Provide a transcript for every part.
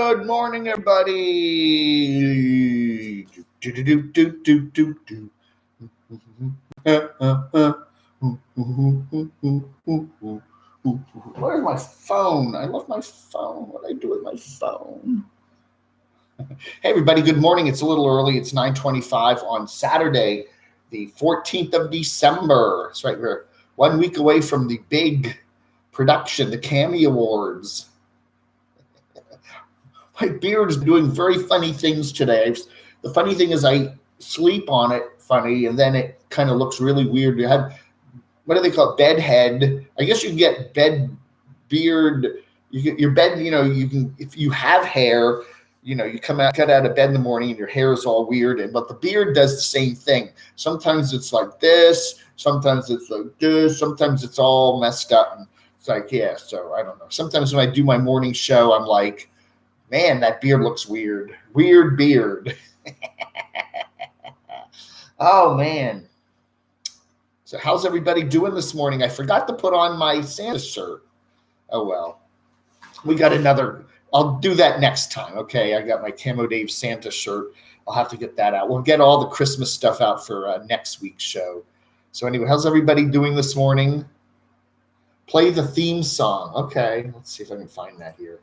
Good morning, everybody. Where's my phone? I left my phone. What did I do with my phone? Hey, everybody. Good morning. It's a little early. It's 9:25 on Saturday, the 14th of December. That's right. We're 1 week away from the big production, the Cami Awards. My beard is doing very funny things today. The funny thing is I sleep on it funny, and then it kind of looks really weird. You have, what do they call it? Bed head. I guess you can get bed beard. You get your bed, you can, if you have hair, you cut out of bed in the morning and your hair is all weird. But the beard does the same thing. Sometimes it's like this. Sometimes it's like this. Sometimes it's all messed up. And it's like, yeah, so I don't know. Sometimes when I do my morning show, I'm like, man, that beard looks weird. Weird beard. Oh, man. So how's everybody doing this morning? I forgot to put on my Santa shirt. Oh, well. We got another. I'll do that next time, okay? I got my camodave Santa shirt. I'll have to get that out. We'll get all the Christmas stuff out for next week's show. So anyway, how's everybody doing this morning? Play the theme song. Okay, let's see if I can find that here.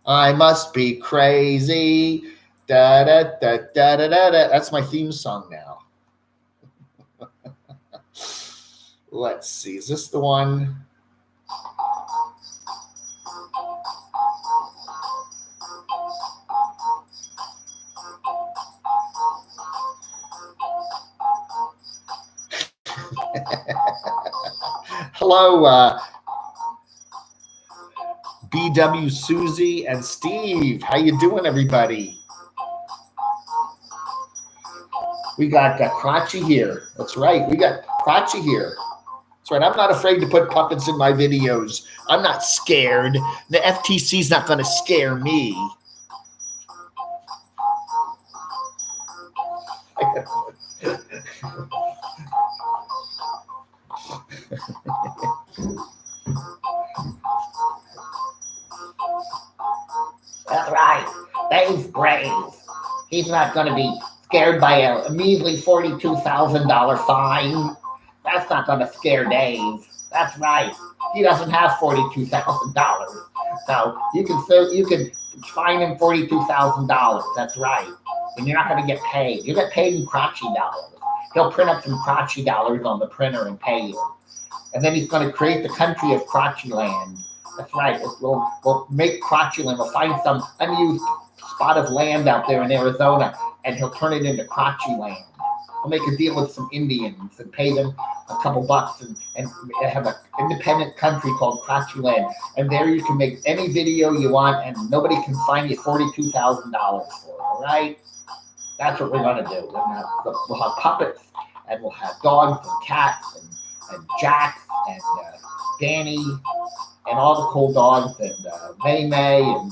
I must be crazy. Da da da da da da da. That's my theme song now. Let's see. Is this the one? Hello, BW, Susie, and Steve. How you doing, everybody? We got Crotchy here. That's right. We got Crotchy here. That's right. I'm not afraid to put puppets in my videos. I'm not scared. The FTC's not going to scare me. That's right. Dave's brave. He's not going to be scared by a measly $42,000 fine. That's not going to scare Dave. That's right. He doesn't have $42,000. So you can fine him $42,000. That's right. And you're not going to get paid. You get paid in crotchy dollars. He'll print up some crotchy dollars on the printer and pay you. And then he's going to create the country of crotchy land. That's right. We'll make crotchy land. We'll find some unused spot of land out there in Arizona, and he'll turn it into crotchy land. He'll make a deal with some Indians and pay them a couple bucks and have an independent country called crotchy land. And there you can make any video you want, and nobody can fine you $42,000 for it. All right? That's what we're going to do. We'll have puppets, and we'll have dogs and cats and Jack and Danny and all the cool dogs and May and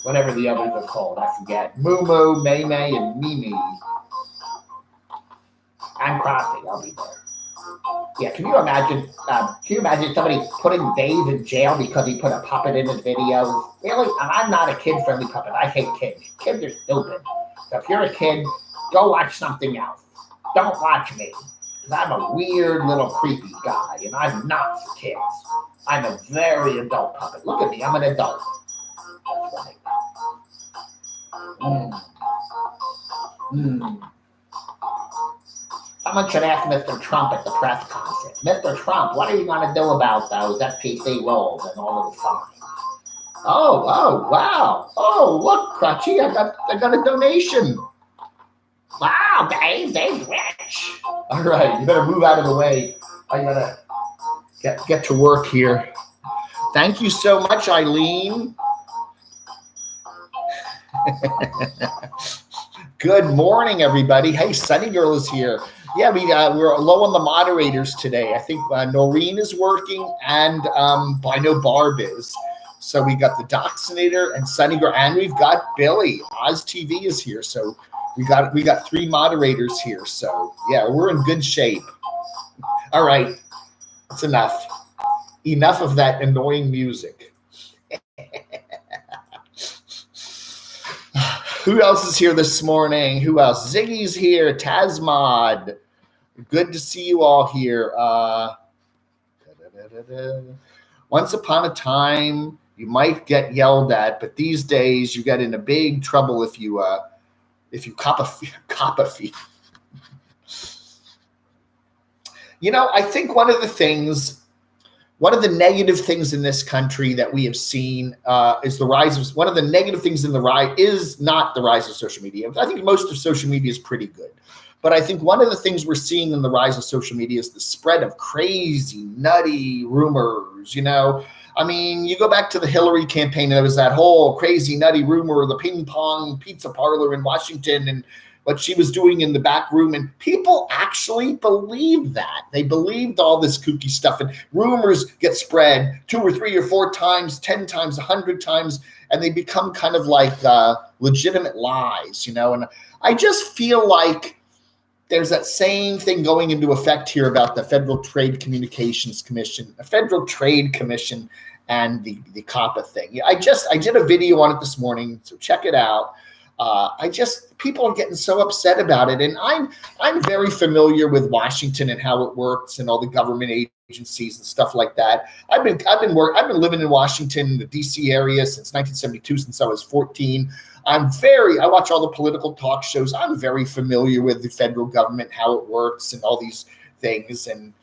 whatever the others are called. I forget. Moo, May, and Mimi. I'm Crotchy. I'll be there. Yeah, can you imagine somebody putting Dave in jail because he put a puppet in his videos? Really? I'm not a kid-friendly puppet. I hate kids. Kids are stupid. So if you're a kid, go watch something else. Don't watch me. Because I'm a weird little creepy guy, and I'm not for kids. I'm a very adult puppet. Look at me. I'm an adult. That's right. Someone should ask Mr. Trump at the press conference. Mr. Trump, what are you going to do about those FTC rules and all of the fines? Oh, wow. Oh, look, Crutchy, I got a donation. Wow, Dave's rich. All right, you better move out of the way. I gotta get to work here. Thank you so much, Eileen. Good morning, everybody. Hey, Sunny Girl is here. Yeah, we're low on the moderators today. I think Noreen is working, and I know Barb is. So we got the Doxinator and Sunny Girl, and we've got Billy. Oz TV is here. So we got three moderators here. So yeah, we're in good shape. All right, that's enough. Enough of that annoying music. Who else is here this morning? Who else? Ziggy's here. Tazmod. Good to see you all here. Once upon a time, you might get yelled at, but these days you get into big trouble if you cop a fee. You know, I think one of the negative things in this country that we have seen is the rise of, one of the negative things in the rise is not the rise of social media. I think most of social media is pretty good. But I think one of the things we're seeing in the rise of social media is the spread of crazy, nutty rumors, you know. I mean, you go back to the Hillary campaign, and there was that whole crazy, nutty rumor of the ping pong pizza parlor in Washington and what she was doing in the back room. And people actually believed that. They believed all this kooky stuff. And rumors get spread 2 or 3 or 4 times, 10 times, 100 times, and they become kind of like legitimate lies, you know. And I just feel like there's that same thing going into effect here about the Federal Trade Communications Commission, the Federal Trade Commission, and the COPPA thing. I did a video on it this morning, so check it out. People are getting so upset about it, and I'm very familiar with Washington and how it works and all the government agencies and stuff like that. I've been living in Washington, the D.C. area since 1972, since I was 14. I watch all the political talk shows. I'm very familiar with the federal government, how it works, and all these things. And,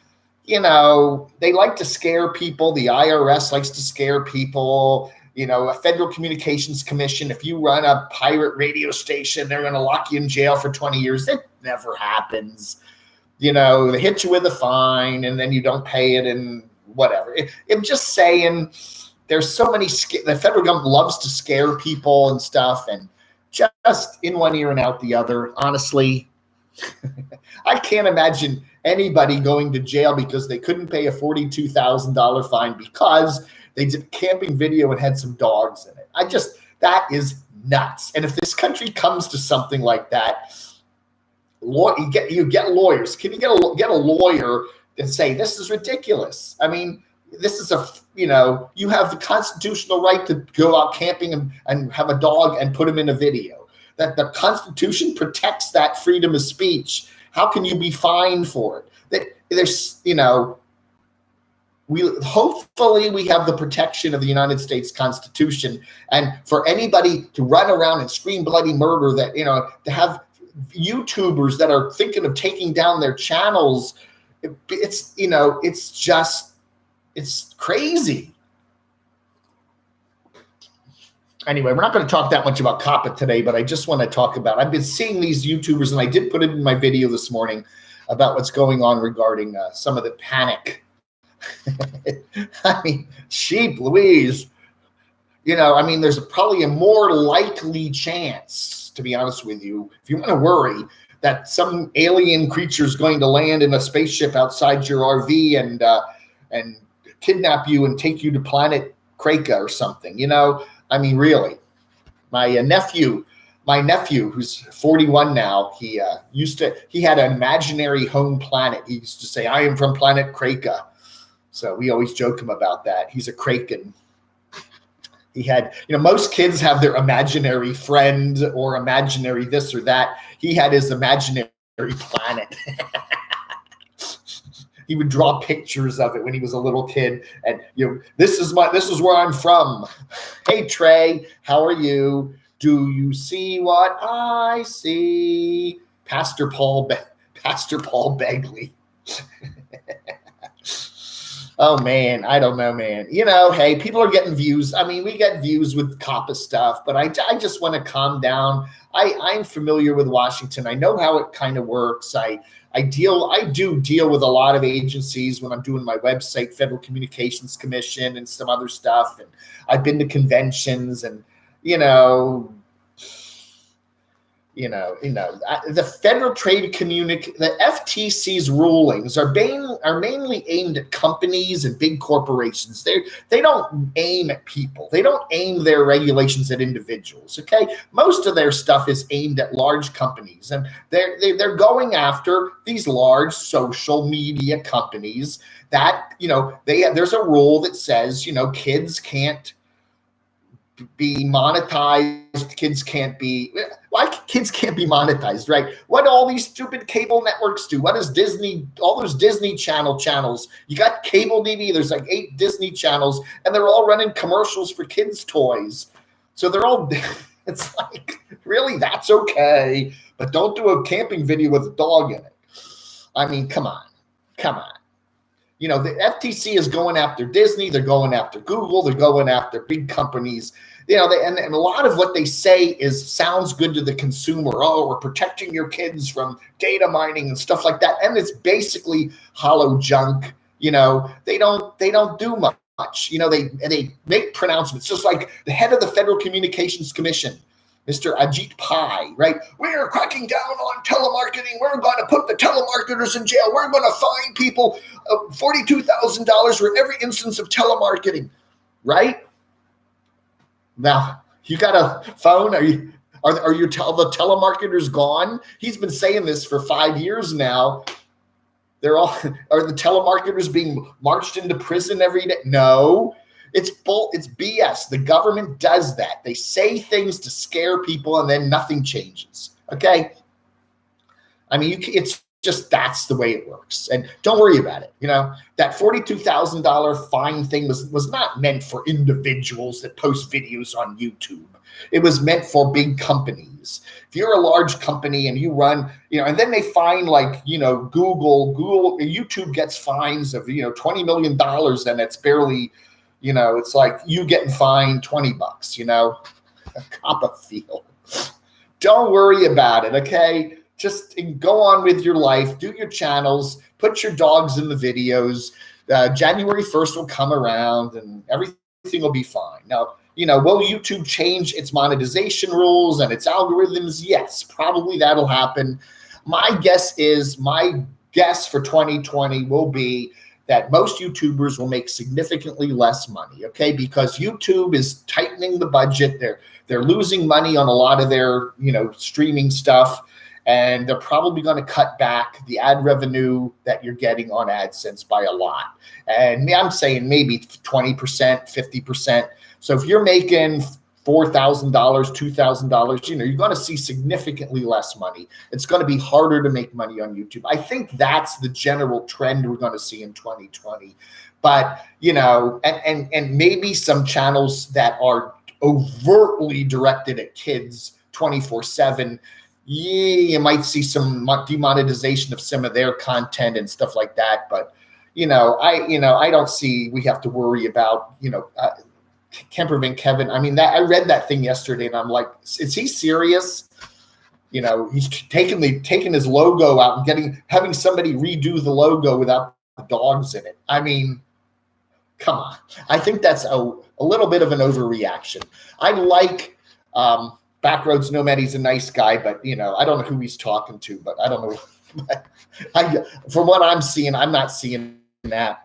you know, they like to scare people. The IRS likes to scare people. You know, a Federal Communications Commission, if you run a pirate radio station, they're going to lock you in jail for 20 years. It never happens. You know, they hit you with a fine and then you don't pay it and whatever. I'm just saying, there's so many, the federal government loves to scare people and stuff, and just in one ear and out the other. Honestly, I can't imagine anybody going to jail because they couldn't pay a $42,000 fine because they did a camping video and had some dogs in it. That is nuts. And if this country comes to something like that, you get lawyers. Can you get a lawyer and say, this is ridiculous? I mean, this is you have the constitutional right to go out camping and have a dog and put him in a video. That the Constitution protects that freedom of speech. How can you be fined for it? Hopefully we have the protection of the United States Constitution, and for anybody to run around and scream bloody murder, that, to have YouTubers that are thinking of taking down their channels, it's crazy. Anyway, we're not going to talk that much about COPPA today, but I just want to talk about, I've been seeing these YouTubers, and I did put it in my video this morning about what's going on regarding some of the panic. I mean, sheep Louise, there's probably a more likely chance, to be honest with you, if you want to worry, that some alien creature is going to land in a spaceship outside your RV and kidnap you and take you to planet Kraka or something. Really. My nephew, who's 41 now, he had an imaginary home planet. He used to say, I am from planet Kraka. So we always joke him about that. He's a Kraken. He had, most kids have their imaginary friend or imaginary this or that. He had his imaginary planet. He would draw pictures of it when he was a little kid, and this is where I'm from. Hey Trey, how are you? Do you see what I see? Pastor Paul Begley. Oh man, I don't know, man. Hey, people are getting views. I mean, we get views with COPPA stuff, but I just want to calm down. I'm familiar with Washington. I know how it kind of works. I do deal with a lot of agencies when I'm doing my website, Federal Communications Commission, and some other stuff. And I've been to conventions, and the Federal Trade the FTC's rulings are mainly aimed at companies and big corporations. They don't aim at people. They don't aim their regulations at individuals. Okay, most of their stuff is aimed at large companies, and they're going after these large social media companies that there's a rule that says kids can't be monetized. Kids can't be. Why kids can't be monetized, right? What do all these stupid cable networks do? What does Disney? All those Disney channels. You got cable TV. There's like 8 Disney channels, and they're all running commercials for kids' toys. So they're all. It's like, really, that's okay, but don't do a camping video with a dog in it. I mean, come on. You know, the FTC is going after Disney. They're going after Google. They're going after big companies. You know, and a lot of what they say sounds good to the consumer. Oh, we're protecting your kids from data mining and stuff like that. And it's basically hollow junk. You know, they don't do much. You know, they make pronouncements, just like the head of the Federal Communications Commission, Mr. Ajit Pai, right? We're cracking down on telemarketing. We're going to put the telemarketers in jail. We're going to fine people $42,000 for every instance of telemarketing, right? Now, you got a phone? Are the telemarketers gone? He's been saying this for 5 years now. Are the telemarketers being marched into prison every day? No. It's BS. The government does that. They say things to scare people and then nothing changes. Okay? I mean, it's just, that's the way it works. And don't worry about it. You know, that $42,000 fine thing was not meant for individuals that post videos on YouTube. It was meant for big companies. If you're a large company and you run, you know, and then they fine, like, you know, YouTube gets fines of, you know, $20 million, and it's barely, you know, it's like you getting fined $20, you know, a Coppa feel. Don't worry about it, okay? Just go on with your life, do your channels, put your dogs in the videos. January 1st will come around and everything will be fine. Now, you know, will YouTube change its monetization rules and its algorithms? Yes, probably that'll happen. My guess for 2020 will be that most YouTubers will make significantly less money, okay? Because YouTube is tightening the budget. They're losing money on a lot of their, you know, streaming stuff, and they're probably going to cut back the ad revenue that you're getting on AdSense by a lot. And I'm saying maybe 20%, 50%. So if you're making $4,000, $2,000, you know, you're going to see significantly less money. It's going to be harder to make money on YouTube. I think that's the general trend we're going to see in 2020. But, you know, and maybe some channels that are overtly directed at kids 24/7, you might see some demonetization of some of their content and stuff like that. But, I don't see we have to worry about, Campervan Kevin. I mean, I read that thing yesterday and I'm like, is he serious? He's taking his logo out and having somebody redo the logo without the dogs in it. I mean, come on. I think that's a little bit of an overreaction. I like Backroads Nomad. He's a nice guy, but I don't know who he's talking to, but I don't know. From what I'm seeing, I'm not seeing that.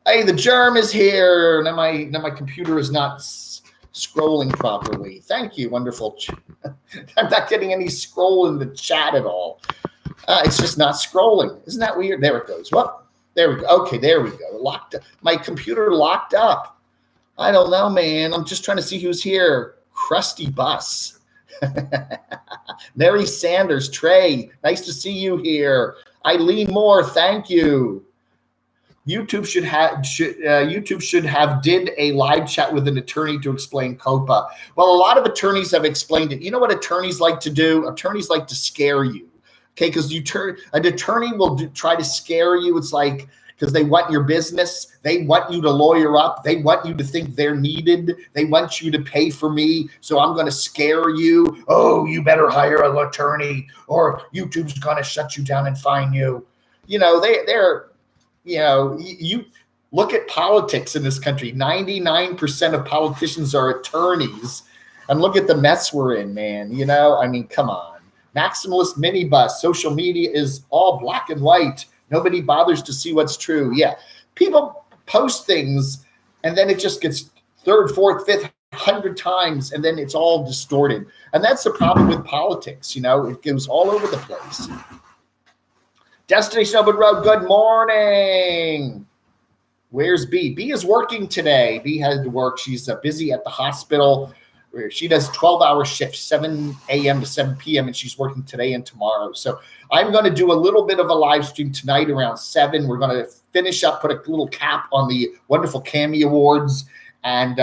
Hey, the germ is here. Now my computer is not scrolling properly. Thank you, wonderful. I'm not getting any scroll in the chat at all. It's just not scrolling. Isn't that weird? There it goes. Well, there we go. Okay, there we go. Locked up. My computer locked up. I don't know, man. I'm just trying to see who's here. Crusty Bus. Mary Sanders, Trey. Nice to see you here. Eileen Moore, thank you. YouTube should have did a live chat with an attorney to explain COPA. Well, a lot of attorneys have explained it. You know what attorneys like to do? Attorneys like to scare you. Okay, because an attorney will try to scare you. It's like, because they want your business. They want you to lawyer up. They want you to think they're needed. They want you to pay for me. So I'm going to scare you. Oh, you better hire an attorney or YouTube's going to shut you down and fine you. You look at politics in this country. 99% of politicians are attorneys. And look at the mess we're in, man. I mean, come on. Maximalist minibus. Social media is all black and white. Nobody bothers to see what's true. Yeah. People post things and then it just gets third, fourth, fifth, 100 times, and then it's all distorted. And that's the problem with politics. It goes all over the place. Destination Open Road, good morning. Where's B? B is working today. B had to work. She's busy at the hospital. She does 12-hour shifts, 7 a.m. to 7 p.m., and she's working today and tomorrow. So I'm going to do a little bit of a live stream tonight around 7. We're going to finish up, put a little cap on the wonderful Cami Awards, and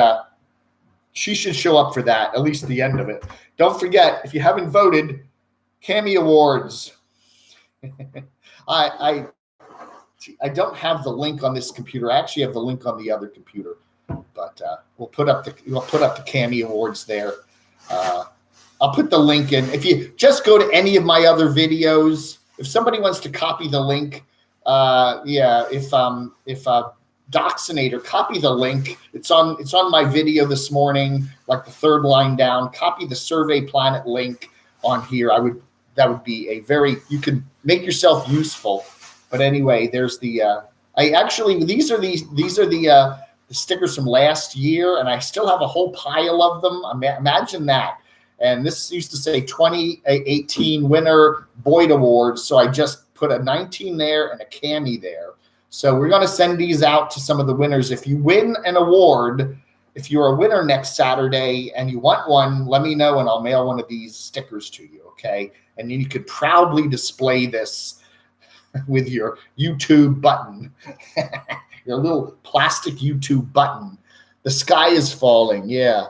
she should show up for that, at least the end of it. Don't forget, if you haven't voted, Cami Awards. I don't have the link on this computer. I actually have the link on the other computer, but we'll put up the Cami Awards there. I'll put the link in. If you just go to any of my other videos, if somebody wants to copy the link, if Doxinator, copy the link. It's on my video this morning, like the third line down. Copy the Survey Planet link on here. That would be you can make yourself useful. But anyway, there's these are the stickers from last year, and I still have a whole pile of them. Imagine that. And this used to say 2018 winner Boyd Awards, so I just put a 19 there and a Cammy there. So we're going to send these out to some of the winners. If you win an award, if you're a winner next Saturday and you want one, let me know and I'll mail one of these stickers to you, okay? And then you could proudly display this with your YouTube button, your little plastic YouTube button. The sky is falling, yeah.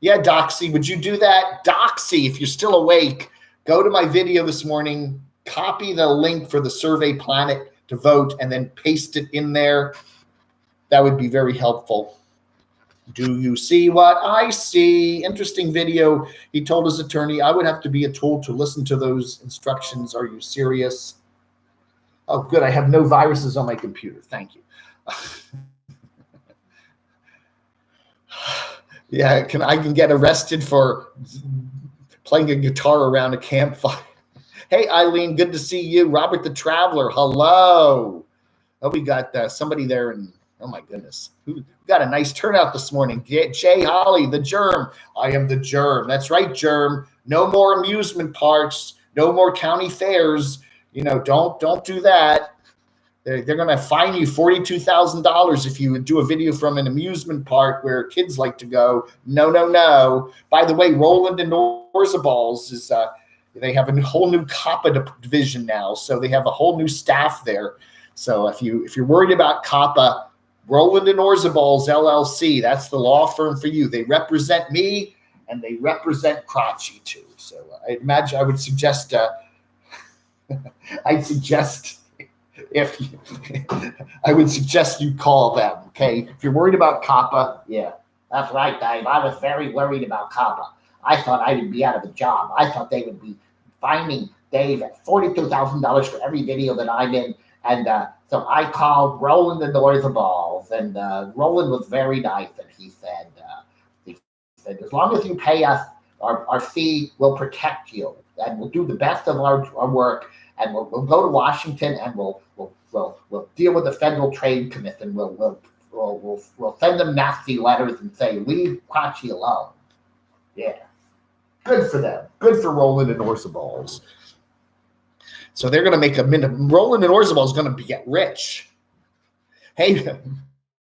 Yeah, Doxy, would you do that? Doxy, if you're still awake, go to my video this morning, copy the link for the Survey Planet to vote, and then paste it in there. That would be very helpful. Do you see what I see? Interesting video. He told his attorney, I would have to be a tool to listen to those instructions. Are you serious? Oh, good. I have no viruses on my computer. Thank you. Yeah, I can get arrested for playing a guitar around a campfire. Hey, Eileen, good to see you. Robert the Traveler, hello. Oh, we got somebody there, and oh my goodness, we got a nice turnout this morning. Jay Holly, the Germ. I am the Germ. That's right, Germ. No more amusement parks. No more county fairs. You know, don't do that. They're going to fine you $42,000 if you do a video from an amusement park where kids like to go. No. By the way, Roland and Norzaballs is they have a whole new Coppa division now, so they have a whole new staff there. So if you're worried about Coppa, Roland and Norzaballs LLC, that's the law firm for you. They represent me and they represent Crotchy too. So I would suggest you call them, okay? If you're worried about Coppa, yeah, that's right, Dave. I was very worried about Coppa. I thought I would be out of a job. I thought they would be fining Dave at $42,000 for every video that I'm in. And so I called Roland and Norzaballs, and Roland was very nice, and he said, as long as you pay us, our fee will protect you, and we'll do the best of our work, and we'll go to Washington, and we'll deal with the Federal Trade Commission. We'll send them nasty letters and say, leave Crotchy alone. Yeah. Good for them. Good for Roland and Norzaballs. So they're going to make Roland and Orzaballs is going to get rich. Hey,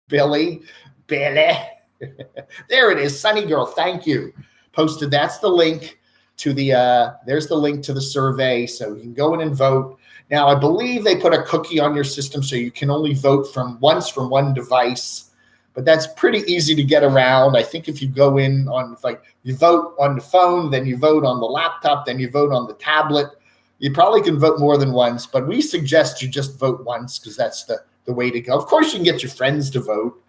Billy. There it is. Sunny Girl. Thank you. Posted. That's the link to there's the link to the survey. So you can go in and vote. Now, I believe they put a cookie on your system so you can only vote from one device. But that's pretty easy to get around. I think if you go in you vote on the phone, then you vote on the laptop, then you vote on the tablet. You probably can vote more than once, but we suggest you just vote once because that's the way to go. Of course, you can get your friends to vote.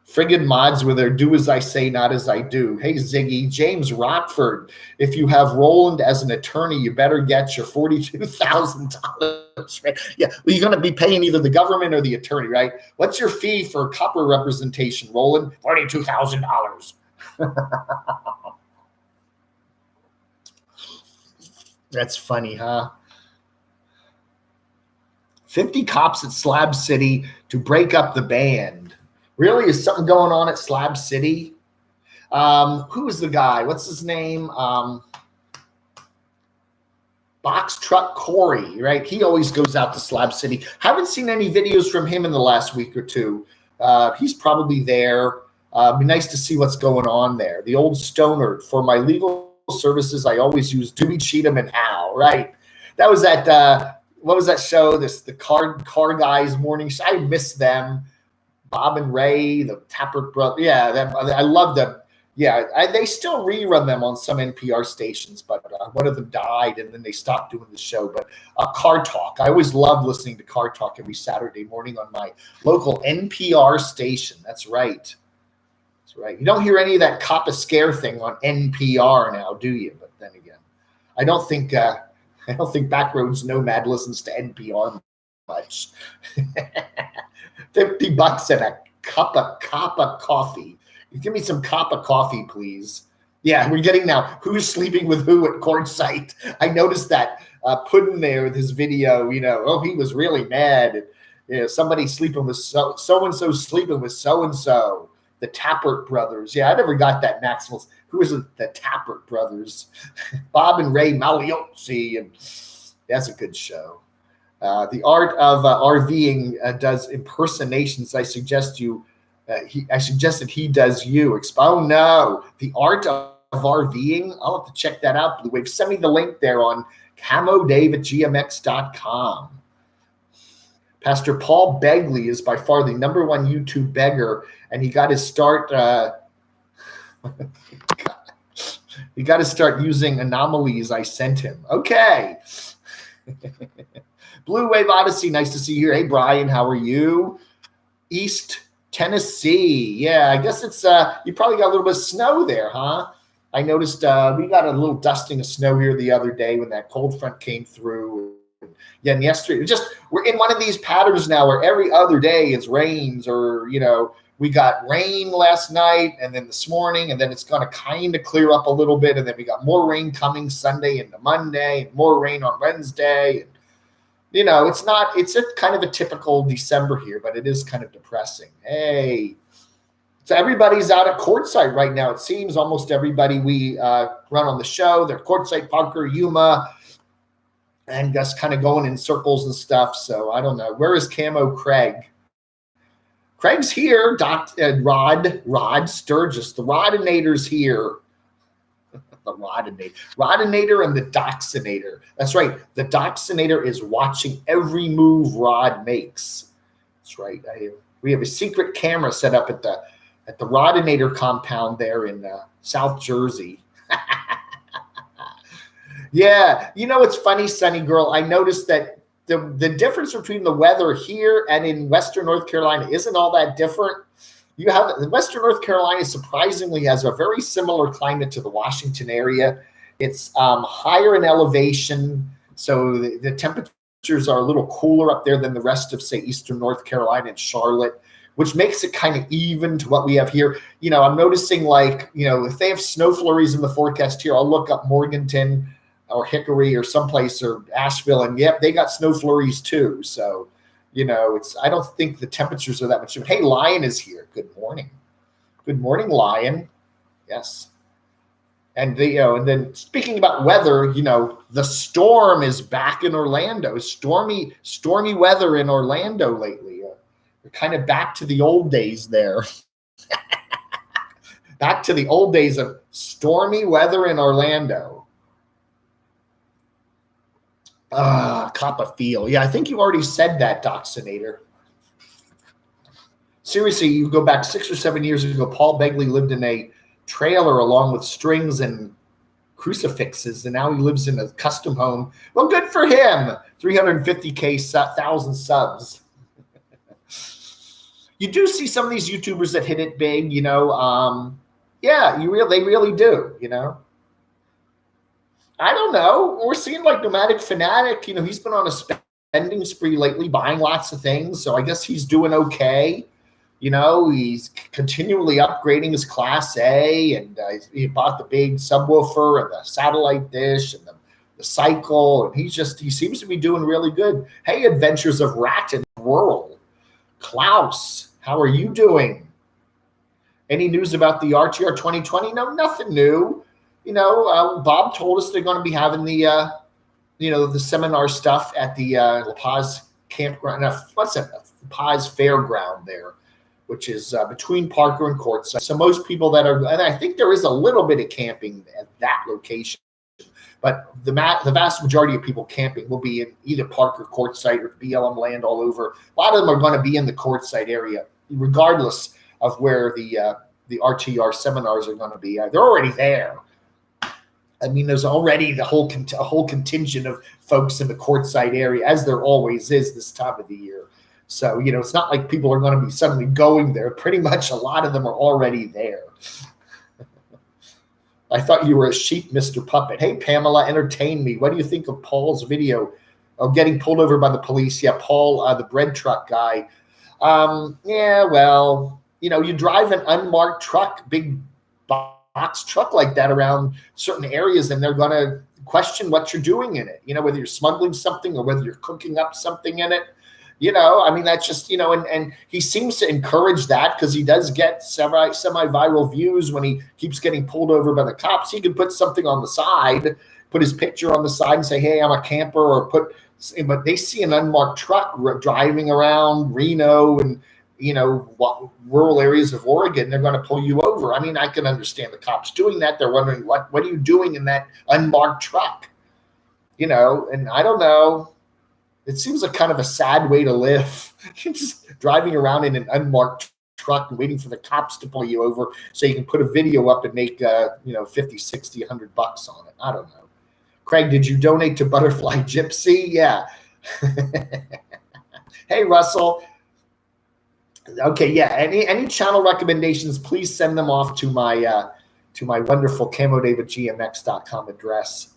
Friggin' mods with their do as I say, not as I do. Hey, Ziggy. James Rockford, if you have Roland as an attorney, you better get your $42,000. Right? Yeah, well, you're going to be paying either the government or the attorney, right? What's your fee for copper representation, Roland? $42,000. That's funny, huh? 50 cops at Slab City to break up the band. Really? Is something going on at Slab City? Who is the guy? What's his name? Bob Box Truck Corey, right? He always goes out to Slab City. Haven't seen any videos from him in the last week or two. He's probably there. Be nice to see what's going on there. The old stoner. For my legal services, I always use Dewey, Cheatham, and Al, right? That was that, what was that show? The car guys morning show. I miss them. Bob and Ray, the Tappert brother. Yeah, them. I love them. Yeah, they still rerun them on some NPR stations, but one of them died, and then they stopped doing the show. But Car Talk, I always loved listening to Car Talk every Saturday morning on my local NPR station. That's right. That's right. You don't hear any of that Coppa scare thing on NPR now, do you? But then again, I don't think Backroads Nomad listens to NPR much. $50 and a cup of Coppa coffee. Give me some Coppa coffee, please. Yeah, we're getting now. Who's sleeping with who at Quartzsite? I noticed that Puddin there with his video. He was really mad. Somebody sleeping with so and so sleeping with so and so. The Tappert brothers. Yeah, I never got that. Maximal. Who is it? The Tappert brothers? Bob and Ray Magliozzi, and that's a good show. The Art of RVing does impersonations. I suggested he does you. Oh no, The Art of RVing. I'll have to check that out. Blue Wave, send me the link there on camodave@gmx.com. Pastor Paul Begley is by far the #1 YouTube beggar, and he got his start. He got to start using anomalies I sent him. Okay. Blue Wave Odyssey, nice to see you here. Hey Brian, how are you? East Tennessee. Yeah, I guess it's you probably got a little bit of snow there, huh? I noticed we got a little dusting of snow here the other day when that cold front came through. Yeah, and yesterday we're in one of these patterns now where every other day it rains, or we got rain last night and then this morning, and then it's going to kind of clear up a little bit, and then we got more rain coming Sunday into Monday, and more rain on Wednesday. And it's a kind of a typical December here, but it is kind of depressing. Hey, so everybody's out at Quartzsite right now. It seems almost everybody we run on the show, they're Quartzsite, Parker, Yuma, and just kind of going in circles and stuff. So I don't know. Where is Camo Craig? Craig's here. Rod Sturgis. The Rodinator's here. The Rodinator and the Doxinator. That's right. The Doxinator is watching every move Rod makes. That's right. We have a secret camera set up at the Rodinator compound there in South Jersey. Yeah. It's funny, Sunny Girl. I noticed that the difference between the weather here and in Western North Carolina isn't all that different. Western North Carolina surprisingly has a very similar climate to the Washington area. It's higher in elevation, so the temperatures are a little cooler up there than the rest of, say, Eastern North Carolina and Charlotte, which makes it kind of even to what we have here. I'm noticing if they have snow flurries in the forecast here, I'll look up Morganton or Hickory or someplace, or Asheville, and yep, they got snow flurries too. So, I don't think the temperatures are that much. Hey, Lion is here. Good morning. Good morning, Lion. Yes. And and then speaking about weather, the storm is back in Orlando. Stormy weather in Orlando lately. We're kind of back to the old days there. Back to the old days of stormy weather in Orlando. Coppa feel. Yeah, I think you already said that, Doxinator. Seriously, you go back 6 or 7 years ago, Paul Begley lived in a trailer along with strings and crucifixes, and now he lives in a custom home. Well, good for him. 350,000 subs. You do see some of these YouTubers that hit it big, yeah, they really do, I don't know. We're seeing Nomadic Fanatic. He's been on a spending spree lately, buying lots of things. So I guess he's doing okay. He's continually upgrading his Class A, and he bought the big subwoofer and the satellite dish and the cycle. And he seems to be doing really good. Hey, Adventures of Rat and Rural. Klaus, how are you doing? Any news about the RTR 2020? No, nothing new. Bob told us they're going to be having the the seminar stuff at the La Paz campground. What's that? La Paz Fairground there, which is between Parker and Quartzsite. So most people and I think there is a little bit of camping at that location, but the vast majority of people camping will be in either Parker, Quartzsite, or BLM land all over. A lot of them are going to be in the Quartzsite area, regardless of where the RTR seminars are going to be. They're already there. I mean, there's already a whole contingent of folks in the Quartzsite area, as there always is this time of the year. So, it's not like people are going to be suddenly going there. Pretty much a lot of them are already there. I thought you were a sheep, Mr. Puppet. Hey, Pamela, entertain me. What do you think of Paul's video of getting pulled over by the police? Yeah, Paul, the bread truck guy. Yeah, well, you drive an unmarked truck, big box truck like that around certain areas, and they're going to question what you're doing in it. Whether you're smuggling something or whether you're cooking up something in it. I mean, that's just, and he seems to encourage that because he does get semi-viral views when he keeps getting pulled over by the cops. He could put something on the side, put his picture on the side and say, hey, I'm a camper, but they see an unmarked truck driving around Reno and, rural areas of Oregon. They're going to pull you over. I mean, I can understand the cops doing that. They're wondering, what are you doing in that unmarked truck? And I don't know. It seems like kind of a sad way to live. Just driving around in an unmarked truck and waiting for the cops to pull you over so you can put a video up and make, 50, 60, $100 on it. I don't know. Craig, did you donate to Butterfly Gypsy? Yeah. Hey, Russell. Okay, yeah. Any channel recommendations, please send them off to my wonderful camodave@gmx.com address.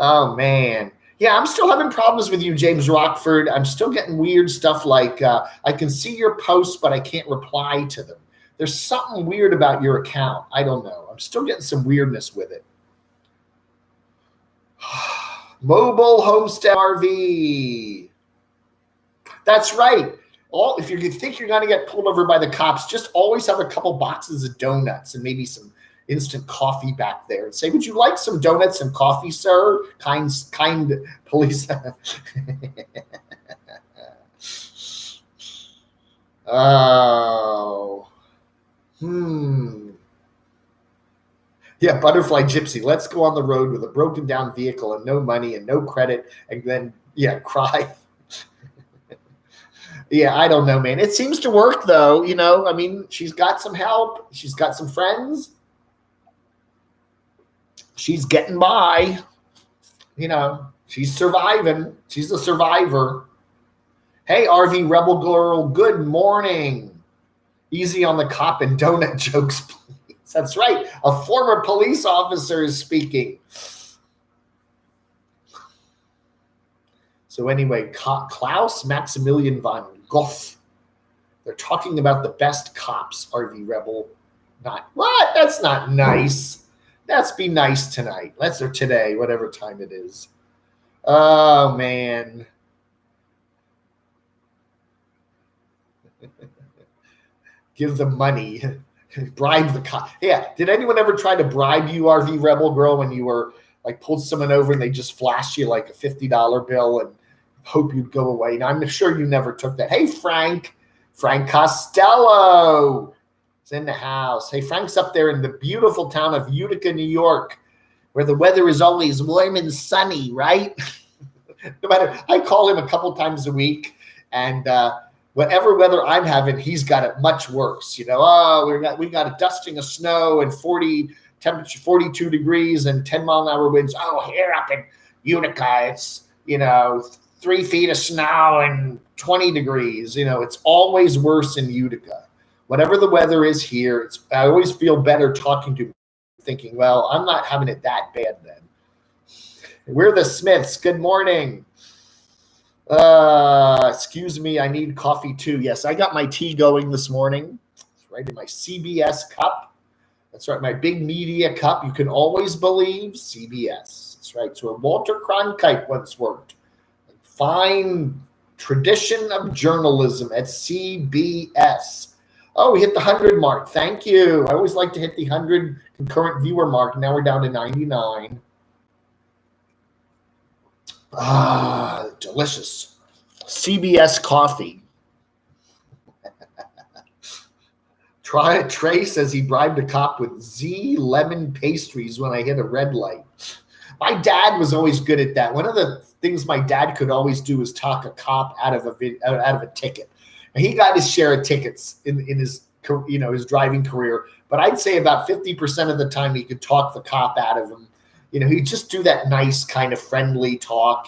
Oh, man. Yeah, I'm still having problems with you, James Rockford. I'm still getting weird stuff like I can see your posts, but I can't reply to them. There's something weird about your account. I don't know. I'm still getting some weirdness with it. Mobile Homestead RV. That's right. If you think you're going to get pulled over by the cops, just always have a couple boxes of donuts and maybe some instant coffee back there and say, would you like some donuts and coffee, sir? Kind police. Oh. Yeah, Butterfly Gypsy. Let's go on the road with a broken down vehicle and no money and no credit and then, cry. Yeah, I don't know, man. It seems to work, though. I mean, she's got some help. She's got some friends. She's getting by. She's surviving. She's a survivor. Hey, RV Rebel Girl, good morning. Easy on the cop and donut jokes, please. That's right. A former police officer is speaking. So anyway, Klaus Maximilian von Goff. They're talking about the best cops, RV Rebel. What? That's not nice. Let's be nice tonight. Or today, whatever time it is. Oh, man. Give them money. Bribe the cop. Yeah. Did anyone ever try to bribe you, RV Rebel Girl, when you were pulled someone over and they just flashed you like a $50 bill and hope you'd go away? Now, I'm sure you never took that. Hey, Frank Costello is in the house. Hey, Frank's up there in the beautiful town of Utica, New York, where the weather is always warm and sunny, right? No matter, I call him a couple times a week, and whatever weather I'm having, he's got it much worse. We got a dusting of snow and temperature 42 degrees and 10-mile-an-hour winds. Oh, here up in Utica, it's 3 feet of snow and 20 degrees. It's always worse in Utica. Whatever the weather is here, I always feel better talking to him, thinking, well, I'm not having it that bad then. We're the Smiths. Good morning. Excuse me, I need coffee too. Yes, I got my tea going this morning. It's right in my CBS cup. That's right, my big media cup. You can always believe CBS. That's right. So Walter Cronkite once worked. Fine tradition of journalism at CBS. Oh, we hit the 100 mark. Thank you. I always like to hit the 100 Concurrent viewer mark. Now we're down to 99. Ah, delicious. CBS coffee. Trey says he bribed a cop with Z lemon pastries when I hit a red light. My dad was always good at that. One of the things my dad could always do is talk a cop out of a ticket. And he got his share of tickets in his his driving career. But I'd say about 50% of the time he could talk the cop out of him. He'd just do that nice kind of friendly talk.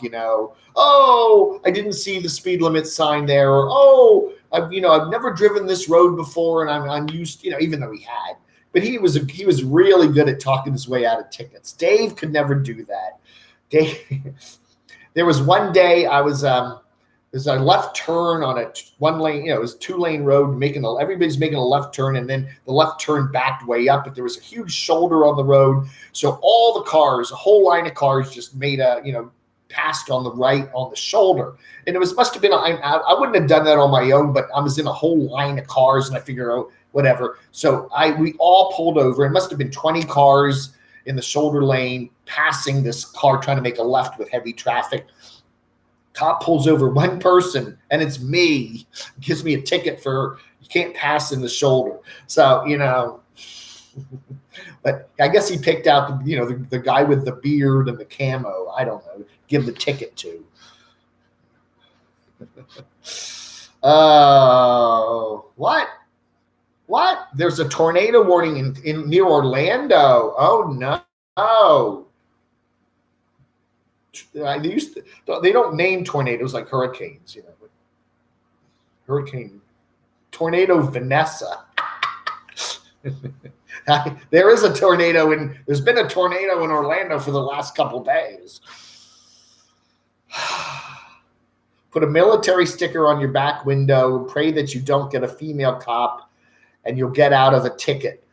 Oh, I didn't see the speed limit sign there, or oh, I've never driven this road before, and I'm used, even though he had. But he was really good at talking his way out of tickets. Dave could never do that. Dave, there was one day I was there's a left turn on a one lane, it was 2-lane road, everybody's making a left turn, and then the left turn backed way up, but there was a huge shoulder on the road. So all the cars, a whole line of cars just made passed on the right on the shoulder. And must have been, I wouldn't have done that on my own, but I was in a whole line of cars and I figured, oh, whatever. So we all pulled over. It must have been 20 cars in the shoulder lane passing this car trying to make a left with heavy traffic. Cop pulls over one person and it's me, gives me a ticket for you can't pass in the shoulder. So, but I guess he picked out the guy with the beard and the camo. I don't know. Give the ticket to. Oh, what? There's a tornado warning in near Orlando. Oh no. They don't name tornadoes like hurricanes, Hurricane Tornado Vanessa. There's been a tornado in Orlando for the last couple days. Put a military sticker on your back window. Pray that you don't get a female cop and you'll get out of a ticket.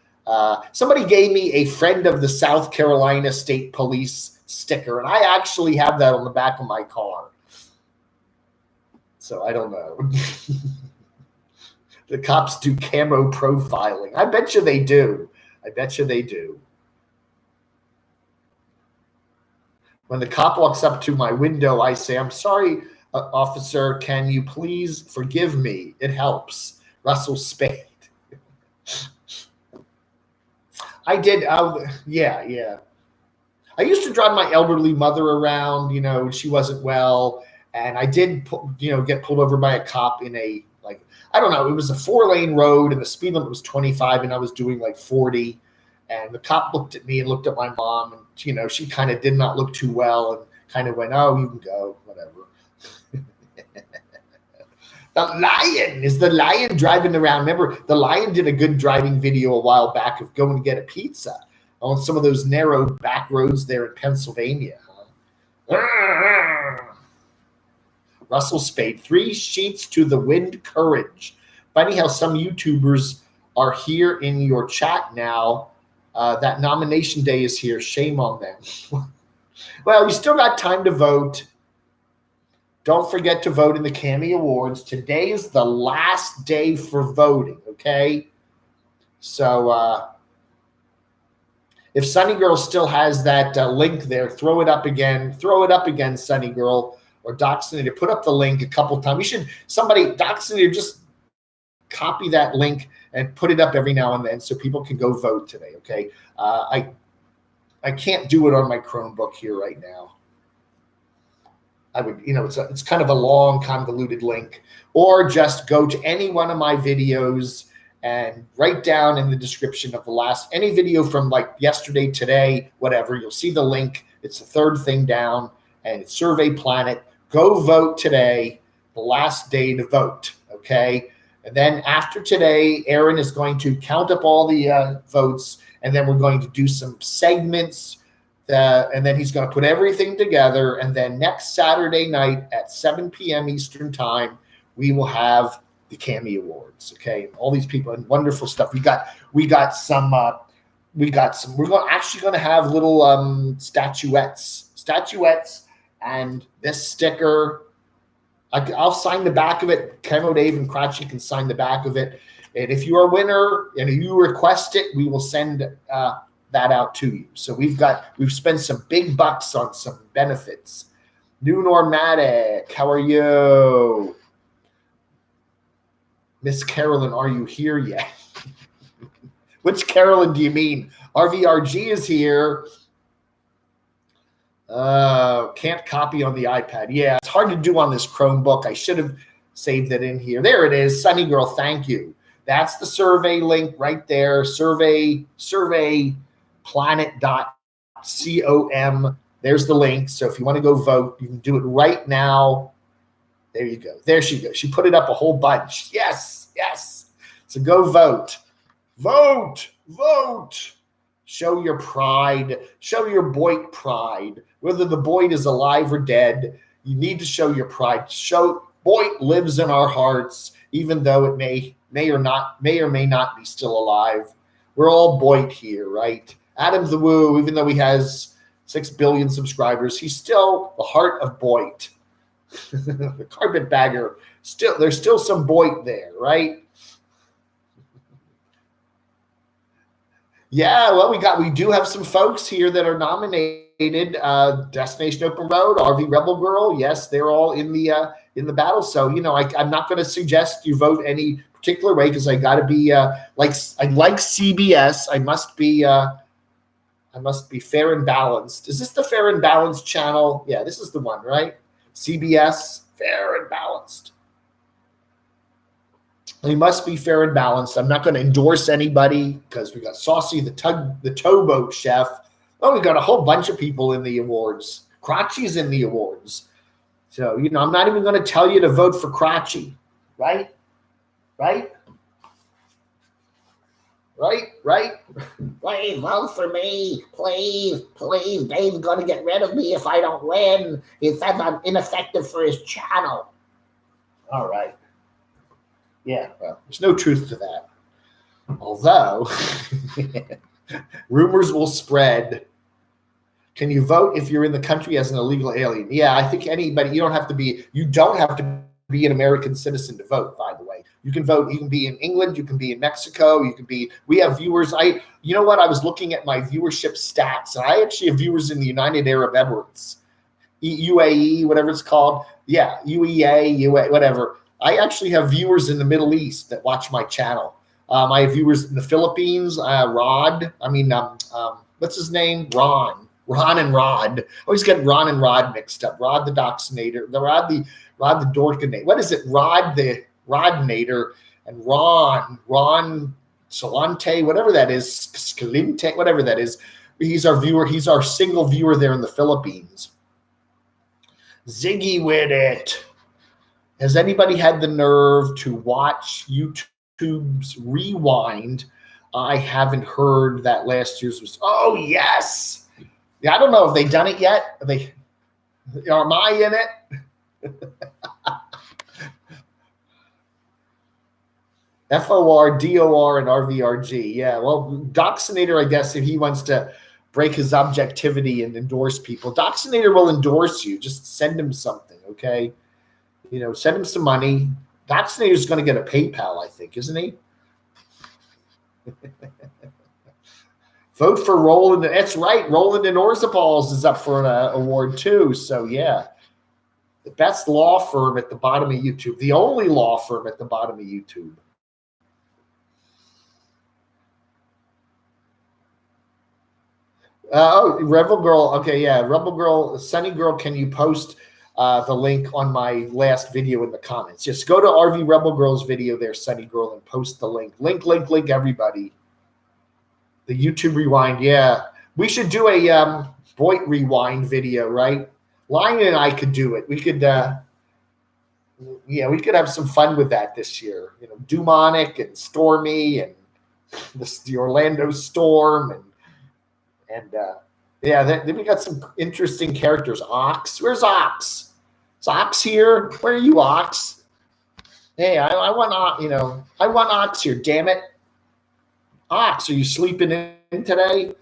Somebody gave me a friend of the South Carolina State Police sticker, and I actually have that on the back of my car. So I don't know. The cops do camo profiling. I bet you they do. When the cop walks up to my window, I say, "I'm sorry, officer, can you please forgive me? It helps." Russell Spade. I did. Yeah. I used to drive my elderly mother around, she wasn't well. And I did, get pulled over by a cop in it was a 4-lane road and the speed limit was 25 and I was doing 40. And the cop looked at me and looked at my mom and, she kind of did not look too well and kind of went, "Oh, you can go, whatever." Is the lion driving around? Remember, the lion did a good driving video a while back of going to get a pizza on some of those narrow back roads there in Pennsylvania. Russell Spade, 3 sheets to the wind, courage. Funny how some YouTubers are here in your chat now. That nomination day is here. Shame on them. Well, you still got time to vote. Don't forget to vote in the Cami Awards. Today is the last day for voting, okay? So if Sunny Girl still has that link there, throw it up again. Throw it up again, Sunny Girl, or Doxinator. Put up the link a couple times. Doxinator, just copy that link and put it up every now and then so people can go vote today, okay? I can't do it on my Chromebook here right now. I would, it's kind of a long, convoluted link, or just go to any one of my videos and write down in the description of any video from yesterday, today, whatever. You'll see the link. It's the 3rd thing down, and it's Survey Planet. Go vote today, the last day to vote, okay? And then after today, Aaron is going to count up all the votes, and then we're going to do some segments. And then he's going to put everything together. And then next Saturday night at 7 p.m. Eastern time, we will have the Cami Awards. Okay, all these people and wonderful stuff. We're actually going to have little statuettes, and this sticker. I'll sign the back of it. Camodave and Cratchy can sign the back of it. And if you are a winner and you request it, we will send that out to you. So we've spent some big bucks on some benefits. New Nomadic, how are you? Miss Carolyn, are you here yet? Which Carolyn do you mean? RVRG is here. Can't copy on the iPad. Yeah, it's hard to do on this Chromebook. I should have saved it in here. There it is. Sunny Girl, thank you. That's the survey link right there. Surveyplanet.com. There's the link. So if you want to go vote, you can do it right now. There you go. There she goes. She put it up a whole bunch. Yes, yes. So go vote. Vote, vote. Show your pride. Show your Boyd pride. Whether the Boyd is alive or dead, you need to show your pride. Show Boyd lives in our hearts, even though it may or may not be still alive. We're all Boyd here, right? Adam the Woo, even though he has 6 billion subscribers, he's still the heart of Boyd. The carpetbagger, there's still some Boyd there, right? Yeah, well, we do have some folks here that are nominated. Destination Open Road, RV Rebel Girl, yes, they're all in the battle. So I'm not going to suggest you vote any particular way because I got to be I like CBS. I must be fair and balanced. Is this the Fair and Balanced channel? Yeah, this is the one, right? CBS, fair and balanced. We must be fair and balanced. I'm not going to endorse anybody because we got Saucy, the towboat chef. Oh, we got a whole bunch of people in the awards. Crotchy's in the awards. So, I'm not even going to tell you to vote for Crotchy. Right? Right? Right? Right? Please vote for me. Please, please. Dave's going to get rid of me if I don't win. He says I'm ineffective for his channel. All right. Yeah, well, there's no truth to that. Although, rumors will spread. Can you vote if you're in the country as an illegal alien? Yeah, I think anybody, you don't have to be an American citizen to vote, by the way. You can vote, you can be in England, you can be in Mexico, we have viewers. I was looking at my viewership stats, and I actually have viewers in the United Arab Emirates, UAE, whatever it's called. Yeah, UEA, whatever. I actually have viewers in the Middle East that watch my channel. I have viewers in the Philippines. What's his name? Ron and Rod. I always get Ron and Rod mixed up. Rod the Doxinator, Rod the Dorkinator. What is it? Rod the Rodinator and Ron Solante, whatever that is, Scalinte, whatever that is. He's our viewer. He's our single viewer there in the Philippines. Ziggy with it. Has anybody had the nerve to watch YouTube's Rewind? I haven't heard that last year's was. Oh, yes. Yeah, I don't know if they've done it yet. Am I in it? FOR, DOR, and RVRG. Yeah, well, Doxinator, I guess, if he wants to break his objectivity and endorse people, Doxinator will endorse you. Just send him something, okay? Send him some money. Doxinator's going to get a PayPal, I think, isn't he? Vote for Roland. That's right. Roland and Orzapals is up for an award too. So, yeah. The best law firm at the bottom of YouTube. The only law firm at the bottom of YouTube. Rebel Girl. Okay, yeah. Rebel Girl, Sunny Girl, can you post the link on my last video in the comments? Just go to RV Rebel Girl's video there, Sunny Girl, and post the link. Link, everybody. The YouTube Rewind, yeah. We should do a Boyd Rewind video, right? Lion and I could do it. We could, we could have some fun with that this year. Dumonic and Stormy and the Orlando Storm then we got some interesting characters. Ox, where's Ox? Is Ox here? Where are you, Ox? Hey, I want Ox here. Damn it, Ox, are you sleeping in today?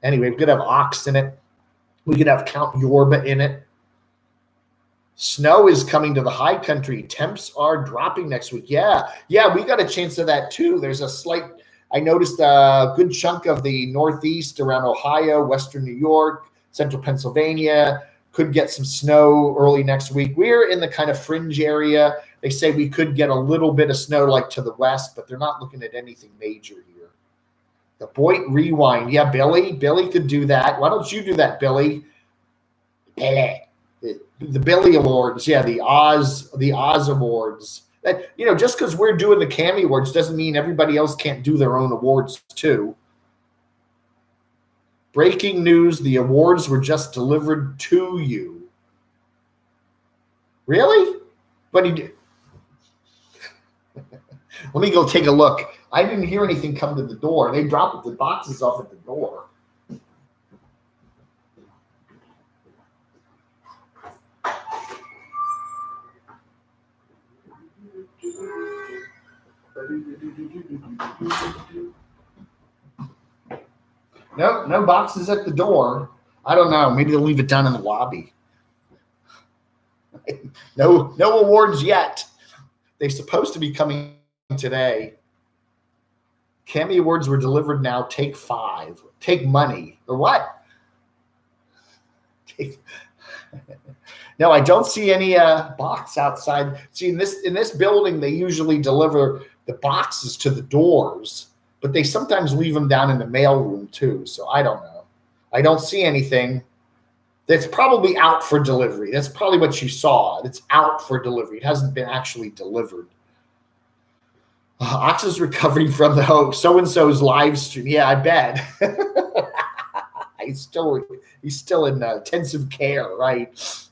Anyway, we could have Ox in it. We could have Count Yorba in it. Snow is coming to the high country. Temps are dropping next week. Yeah, we got a chance of that too. There's a slight I noticed a good chunk of the Northeast around Ohio, Western New York, Central Pennsylvania could get some snow early next week. We're in the kind of fringe area. They say we could get a little bit of snow like to the west, but they're not looking at anything major here. The Boyd Rewind. Yeah, Billy. Billy could do that. Why don't you do that, Billy? Billy. The Billy Awards. Yeah, the Oz Awards. That, you know, just because we're doing the Cami Awards doesn't mean everybody else can't do their own awards too. Breaking news, the awards were just delivered to you. Really? What do you do? Let me go take a look. I didn't hear anything come to the door. They dropped the boxes off at the door. No boxes at the door. I don't know. Maybe they'll leave it down in the lobby. No awards yet. They're supposed to be coming today. Cammy Awards were delivered now. Take 5. Take money. Or what? No, I don't see any box outside. See, in this building, they usually deliver the boxes to the doors, but they sometimes leave them down in the mail room too. So I don't know. I don't see anything. That's probably out for delivery. That's probably what you saw. It's out for delivery. It hasn't been actually delivered. Ox is recovering from the so-and-so's live stream. Yeah, I bet. He's still in intensive care, right?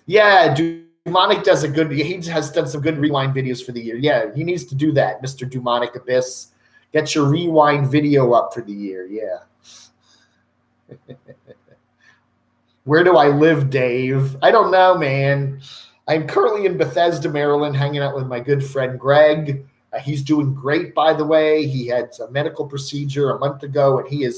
Yeah, Demonic does a good. He has done some good rewind videos for the year. Yeah, he needs to do that, Mr. Demonic Abyss. Get your rewind video up for the year. Yeah. Where do I live, Dave? I don't know, man. I'm currently in Bethesda, Maryland, hanging out with my good friend Greg. He's doing great, by the way. He had a medical procedure a month ago, and he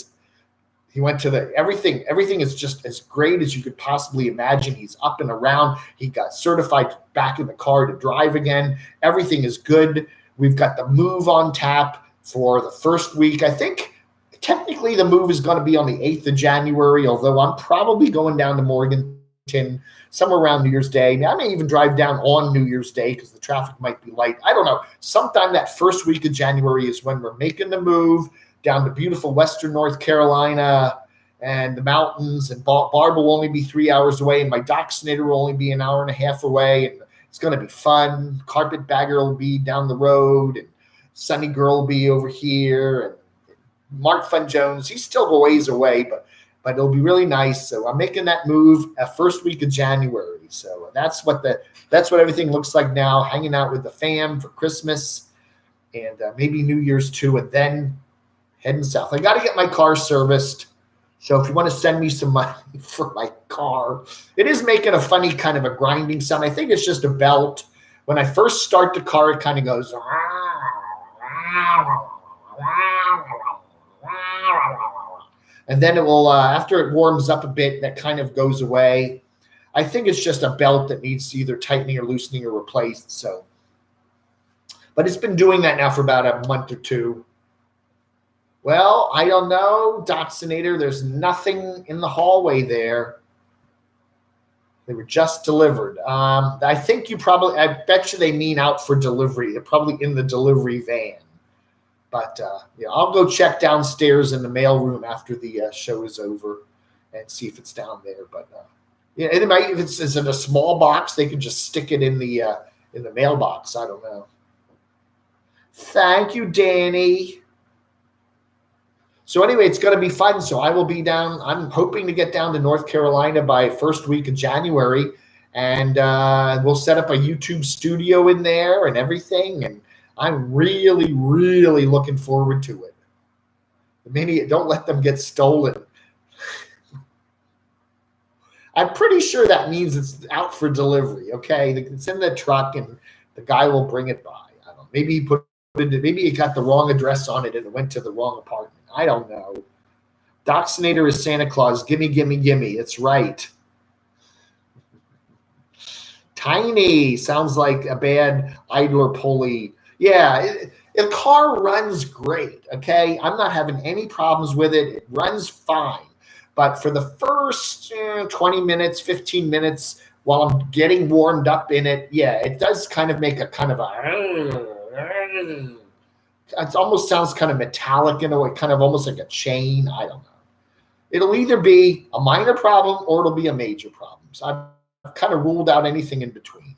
went to everything is just as great as you could possibly imagine. He's up and around. He got certified back in the car to drive again. Everything is good. We've got the move on tap for the first week. I think technically the move is going to be on the 8th of January, although I'm probably going down to Morganton somewhere around New Year's Day. Now, I may even drive down on New Year's Day because the traffic might be light. I don't know. Sometime that first week of January is when we're making the move down to beautiful Western North Carolina and the mountains. And Barb will only be 3 hours away, and my Doxinator will only be an hour and a half away. And it's going to be fun. Carpetbagger will be down the road, and Sunny Girl will be over here, and Mark Fun Jones. He's still a ways away, but it'll be really nice. So I'm making that move first week of January. So that's what everything looks like now. Hanging out with the fam for Christmas and maybe New Year's too, and then heading south. I got to get my car serviced. So if you want to send me some money for my car, it is making a funny kind of a grinding sound. I think it's just a belt. When I first start the car, it kind of goes. And then it will, after it warms up a bit, that kind of goes away. I think it's just a belt that needs either tightening or loosening or replaced. So, but it's been doing that now for about a month or two. Well, I don't know, Doxinator. There's nothing in the hallway there. They were just delivered. I think I bet you they mean out for delivery. They're probably in the delivery van. But yeah, I'll go check downstairs in the mail room after the show is over and see if it's down there. But yeah, it might, if it's in a small box, they could just stick it in the mailbox. I don't know. Thank you, Danny. So anyway, it's going to be fun. So I will be down. I'm hoping to get down to North Carolina by first week of January, and we'll set up a YouTube studio in there and everything. And I'm really, really looking forward to it. Don't let them get stolen. I'm pretty sure that means it's out for delivery. Okay, it's in the truck, and the guy will bring it by. I don't know. Maybe maybe he got the wrong address on it and it went to the wrong apartment. I don't know. Doxinator is Santa Claus. Gimme, gimme, gimme. It's right. Tiny sounds like a bad idler pulley. Yeah, The car runs great, okay? I'm not having any problems with it. It runs fine. But for the first 20 minutes, 15 minutes, while I'm getting warmed up in it, yeah, it does kind of make a kind of a... It almost sounds kind of metallic in a way, kind of almost like a chain. I don't know. It'll either be a minor problem or it'll be a major problem. So I've kind of ruled out anything in between.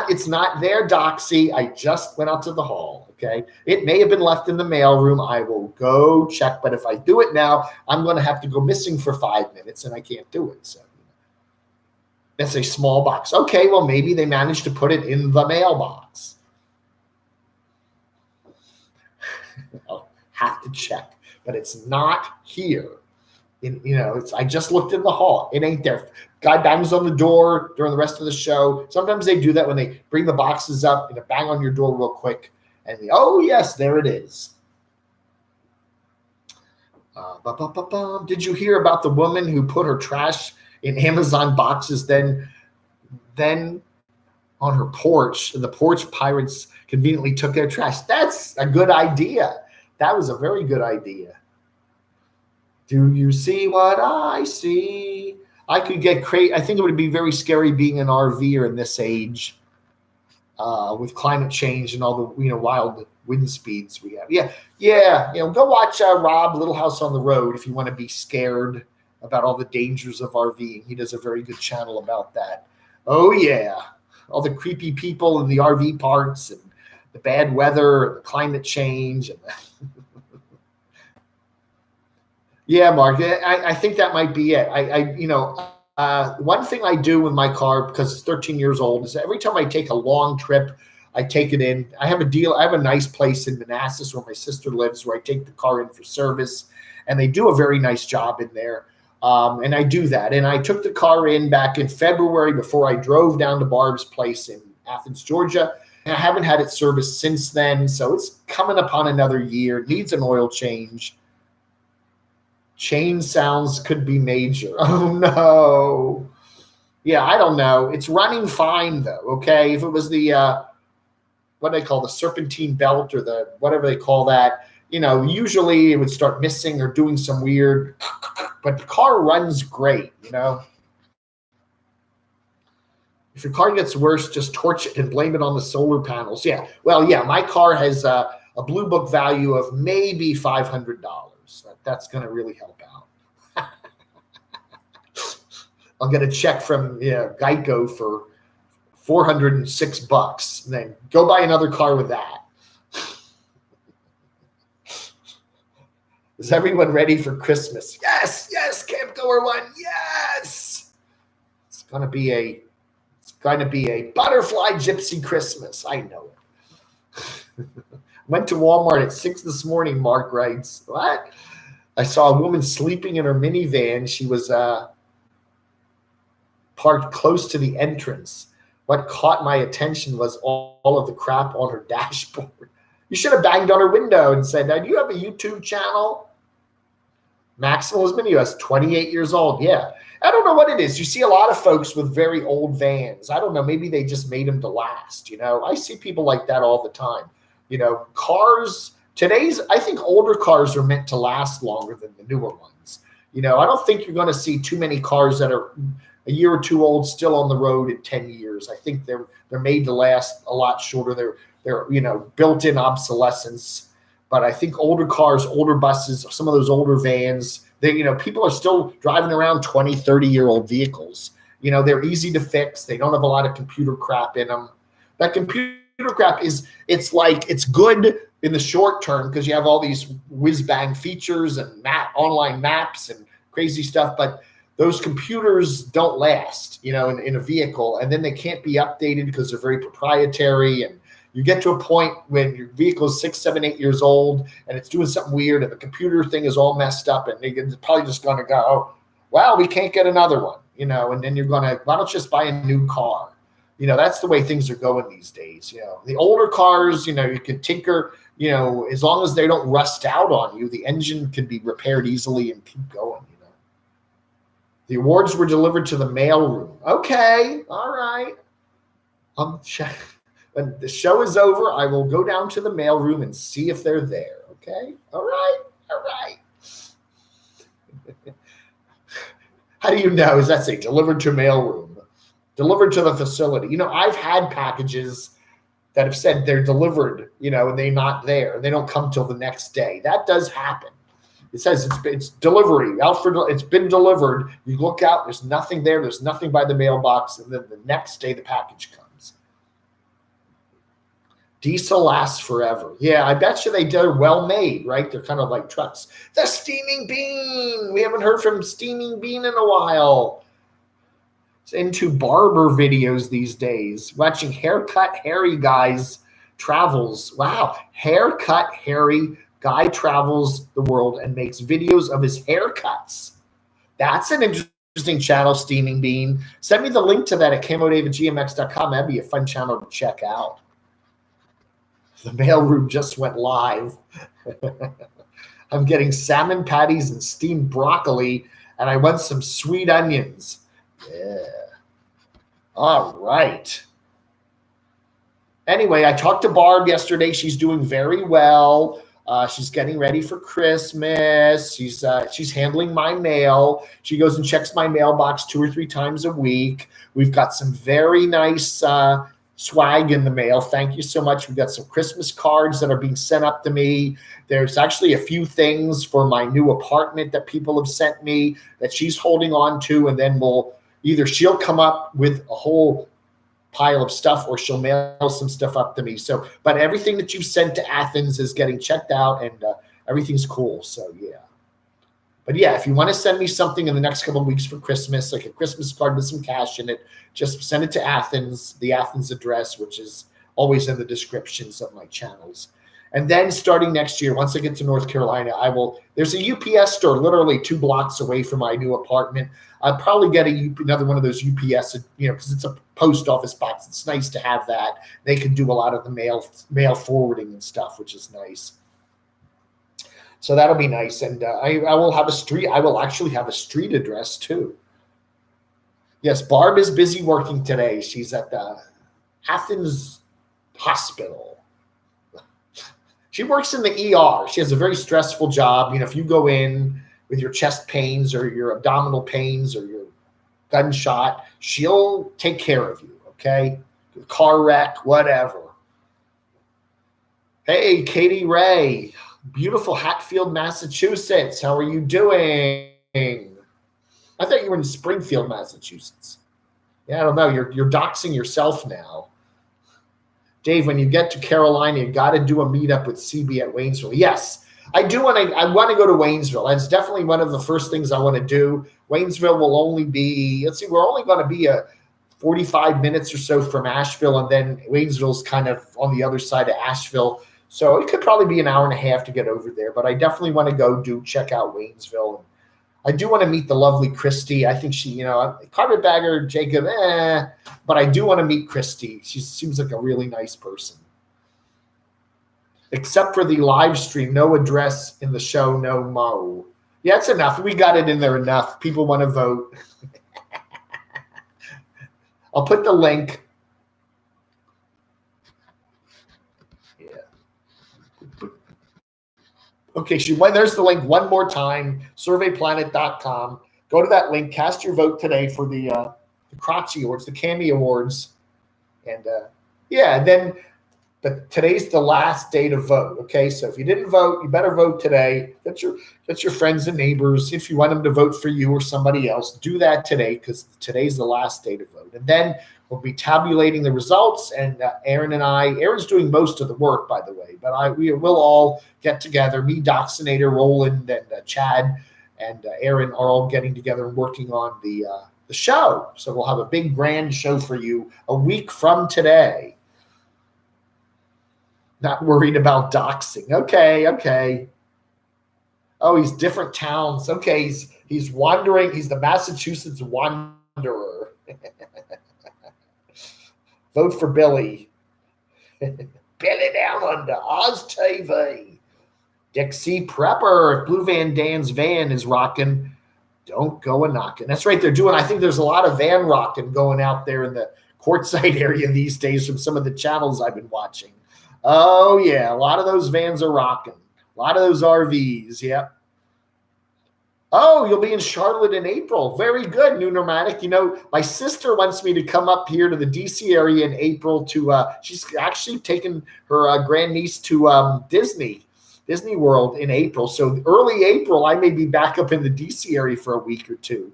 It's not there, Doxy. I just went out to the hall, okay? It may have been left in the mailroom. I will go check, but if I do it now, I'm going to have to go missing for 5 minutes, and I can't do it. So that's a small box. Okay, well, maybe they managed to put it in the mailbox. I'll have to check, but it's not here. I just looked in the hall. It ain't there. Guy bangs on the door during the rest of the show. Sometimes they do that when they bring the boxes up and bang on your door real quick. And oh, yes, there it is. Did you hear about the woman who put her trash in Amazon boxes, then on her porch, and the porch pirates conveniently took their trash? That's a good idea. That was a very good idea. Do you see what I see? I could get crazy. I think it would be very scary being an RVer in this age, with climate change and all the wild wind speeds we have. Yeah. Go watch Rob Little House on the Road if you want to be scared about all the dangers of RVing. He does a very good channel about that. Oh yeah, all the creepy people in the RV parks and the bad weather, and the climate change, and yeah, Mark, I think that might be it. One thing I do with my car, because it's 13 years old, is every time I take a long trip, I take it in. I have a nice place in Manassas where my sister lives, where I take the car in for service, and they do a very nice job in there. And I do that. And I took the car in back in February before I drove down to Barb's place in Athens, Georgia. And I haven't had it serviced since then, so it's coming upon another year. It needs an oil change. Chain sounds could be major. Oh, no. Yeah, I don't know. It's running fine, though, okay? If it was the, what do they call the serpentine belt or the whatever they call that, usually it would start missing or doing some weird, but the car runs great, If your car gets worse, just torch it and blame it on the solar panels. Yeah, well, yeah, my car has a Blue Book value of maybe $500. That's going to really help out. I'll get a check from Geico for $406, and then go buy another car with that. Is everyone ready for Christmas? Yes, Camp Goer One, yes. It's going to be a butterfly gypsy Christmas. I know it. Went to Walmart at 6 this morning. Mark writes, what? I saw a woman sleeping in her minivan. She was parked close to the entrance. What caught my attention was all of the crap on her dashboard. You should have banged on her window and said, do you have a YouTube channel? Maximal is Mini-US, 28 years old. Yeah. I don't know what it is. You see a lot of folks with very old vans. I don't know. Maybe they just made them to last. I see people like that all the time. Cars, I think older cars are meant to last longer than the newer ones. I don't think you're going to see too many cars that are a year or two old still on the road in 10 years. I think they're made to last a lot shorter. They're built-in obsolescence. But I think older cars, older buses, some of those older vans, people are still driving around 20, 30-year-old vehicles. They're easy to fix. They don't have a lot of computer crap in them. That computer crap it's good in the short term because you have all these whiz-bang features and online maps and crazy stuff, but those computers don't last, in a vehicle, and then they can't be updated because they're very proprietary, and you get to a point when your vehicle is 6, 7, 8 years old and it's doing something weird and the computer thing is all messed up, and they're probably just going to go, oh, well, we can't get another one, and then you're going to, why don't you just buy a new car? That's the way things are going these days. The older cars, you can tinker, as long as they don't rust out on you, the engine can be repaired easily and keep going, The awards were delivered to the mailroom. Okay. All right. when the show is over, I will go down to the mailroom and see if they're there. Okay? All right. How do you know? Does that say delivered to mailroom? Delivered to the facility. You know, I've had packages that have said they're delivered, you know, and they're not there. They don't come till the next day. That does happen. It says it's delivery. It's been delivered. You look out, there's nothing there. There's nothing by the mailbox. And then the next day the package comes. Diesel lasts forever. Yeah, I bet you they're well made, right? They're kind of like trucks. The Steaming Bean. We haven't heard from Steaming Bean in a while. It's into barber videos these days. Watching Haircut Harry guys travels. Wow. Haircut Harry guy travels the world and makes videos of his haircuts. That's an interesting channel, Steaming Bean. Send me the link to that at camodave@gmx.com. That'd be a fun channel to check out. The mailroom just went live. I'm getting salmon patties and steamed broccoli, and I want some sweet onions. Yeah. All right. Anyway, I talked to Barb yesterday. She's doing very well. She's getting ready for Christmas. She's handling my mail. She goes and checks my mailbox 2 or 3 times a week. We've got some very nice swag in the mail. Thank you so much. We've got some Christmas cards that are being sent up to me. There's actually a few things for my new apartment that people have sent me that she's holding on to, and then she'll come up with a whole pile of stuff or she'll mail some stuff up to me. So, but everything that you've sent to Athens is getting checked out and everything's cool. So yeah. But yeah, if you want to send me something in the next couple of weeks for Christmas, like a Christmas card with some cash in it, just send it to Athens, the Athens address, which is always in the descriptions of my channels. And then starting next year, once I get to North Carolina, there's a UPS store literally 2 blocks away from my new apartment. I'll probably get another one of those UPS, because it's a post office box. It's nice to have that. They can do a lot of the mail forwarding and stuff, which is nice. So that'll be nice. And I will actually have a street address too. Yes, Barb is busy working today. She's at the Athens hospital. She works in the ER. She has a very stressful job. If you go in with your chest pains or your abdominal pains or your gunshot, she'll take care of you, okay? Car wreck, whatever. Hey, Katie Ray. Beautiful Hatfield, Massachusetts. How are you doing? I thought you were in Springfield, Massachusetts. Yeah, I don't know. You're doxing yourself now. Dave, when you get to Carolina, you got to do a meetup with CB at Waynesville. Yes, I do. I want to go to Waynesville. That's definitely one of the first things I want to do. Waynesville will only be, we're only going to be 45 minutes or so from Asheville, and then Waynesville's kind of on the other side of Asheville. So it could probably be an hour and a half to get over there, but I definitely want to go check out Waynesville. I do want to meet the lovely Christy. I think she, carpetbagger, Jacob, but I do want to meet Christy. She seems like a really nice person. Except for the live stream, no address in the show, no mo. Yeah, it's enough. We got it in there enough. People want to vote. I'll put the link. Okay, there's the link one more time, surveyplanet.com. Go to that link, cast your vote today for the Crotchy Awards, the Cami Awards. And but today's the last day to vote, okay? So if you didn't vote, you better vote today. Get your friends and neighbors. If you want them to vote for you or somebody else, do that today because today's the last day to vote. And then we'll be tabulating the results, and Aaron's doing most of the work, by the way, but we will all get together. Me, Doxinator, Roland, and Chad, and Aaron are all getting together and working on the show. So we'll have a big grand show for you a week from today. Not worried about doxing. Okay. Oh, he's different towns. Okay, he's wandering. He's the Massachusetts wanderer. Vote for Billy. Billy down under Oz TV. Dixie Prepper. If Blue Van Dan's van is rocking, don't go a knocking. That's right. I think there's a lot of van rocking going out there in the courtside area these days from some of the channels I've been watching. Oh, yeah. A lot of those vans are rocking. A lot of those RVs. Yep. Oh, you'll be in Charlotte in April. Very good, New Nomadic. You know, my sister wants me to come up here to the DC area in April to, she's actually taken her grandniece to Disney World in April. So early April, I may be back up in the DC area for a week or two.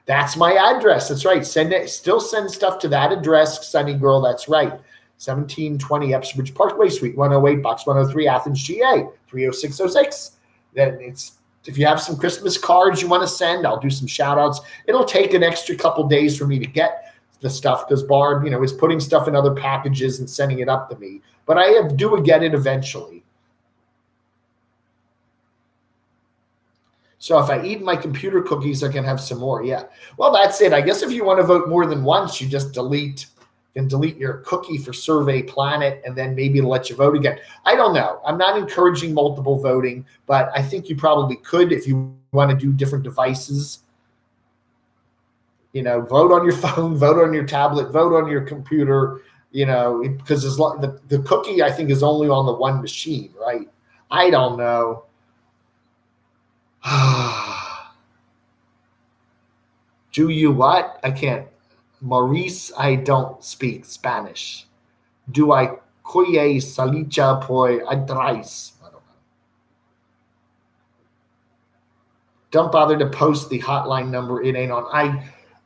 That's my address. That's right. Still send stuff to that address, Sunny Girl. That's right. 1720 Epps Parkway, Suite 108, Box 103, Athens, GA 30606. Then if you have some Christmas cards you want to send, I'll do some shout outs. It'll take an extra couple days for me to get the stuff because Barb, you know, is putting stuff in other packages and sending it up to me. But I do get it eventually. So if I eat my computer cookies, I can have some more. Yeah. Well, that's it. I guess if you want to vote more than once, you just delete your cookie for Survey Planet, and then maybe it'll let you vote again. I don't know. I'm not encouraging multiple voting, but I think you probably could if you want to do different devices. You know, vote on your phone, vote on your tablet, vote on your computer, you know, because the cookie, I think, is only on the one machine, right? I don't know. Do you what? I can't. Maurice, I don't speak Spanish. Do I cuye salicha por atrás? I don't know. Don't bother to post the hotline number. It ain't on.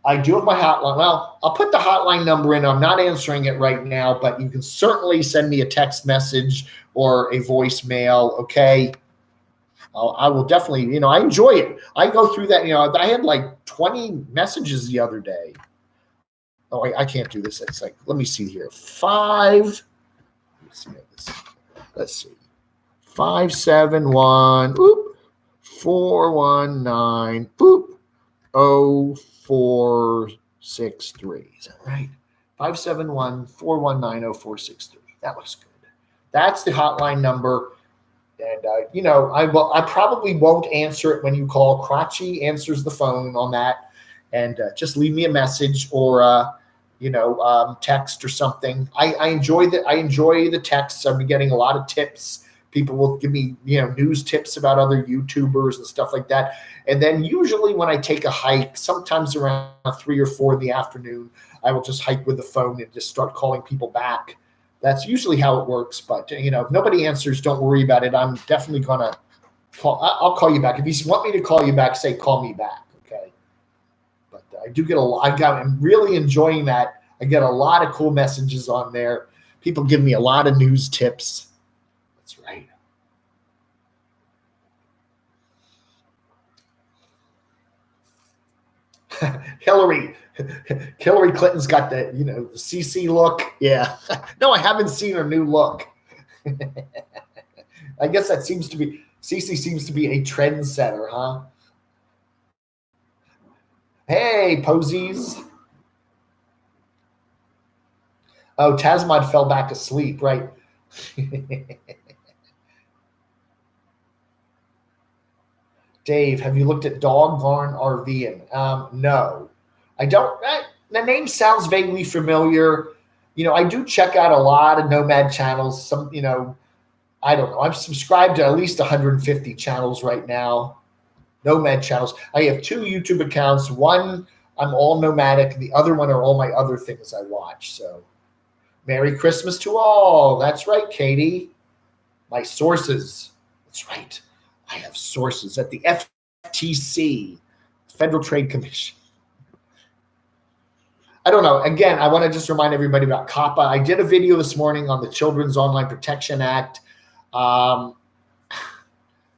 I do have my hotline. Well, I'll put the hotline number in. I'm not answering it right now, but you can certainly send me a text message or a voicemail, okay? I will definitely, you know, I enjoy it. I go through that, you know, I had like 20 messages the other day. Oh, I can't do this. It's like, let me see here. Let's see. 571, 419, 0463. Is that right? 571-419-0463. That looks good. That's the hotline number. And, you know, I probably won't answer it when you call. Crotchy answers the phone on that. And just leave me a message or, text or something. I enjoy the texts. I've been getting a lot of tips. People will give me, you know, news tips about other YouTubers and stuff like that. And then usually when I take a hike, sometimes around 3 or 4 in the afternoon, I will just hike with the phone and just start calling people back. That's usually how it works. But, you know, if nobody answers, don't worry about it. I'm definitely going to call. I'll call you back. If you want me to call you back, say, call me back. Okay. But I do get I'm really enjoying that. I get a lot of cool messages on there. People give me a lot of news tips. That's right. Hillary Clinton's got the, you know, the CC look. Yeah. No, I haven't seen her new look. I guess that CC seems to be a trendsetter, huh? Hey, posies. Oh, Tasmod fell back asleep, right? Dave, have you looked at Doggone RVing? No, I don't. The name sounds vaguely familiar. You know, I do check out a lot of Nomad channels. Some, you know, I don't know. I'm subscribed to at least 150 channels right now. Nomad channels. I have 2 YouTube accounts. One, I'm all nomadic. The other one are all my other things I watch. So, Merry Christmas to all. That's right, Katie. My sources. That's right. I have sources at the FTC, Federal Trade Commission. I don't know. Again, I want to just remind everybody about Coppa. I did a video this morning on the Children's Online Protection Act.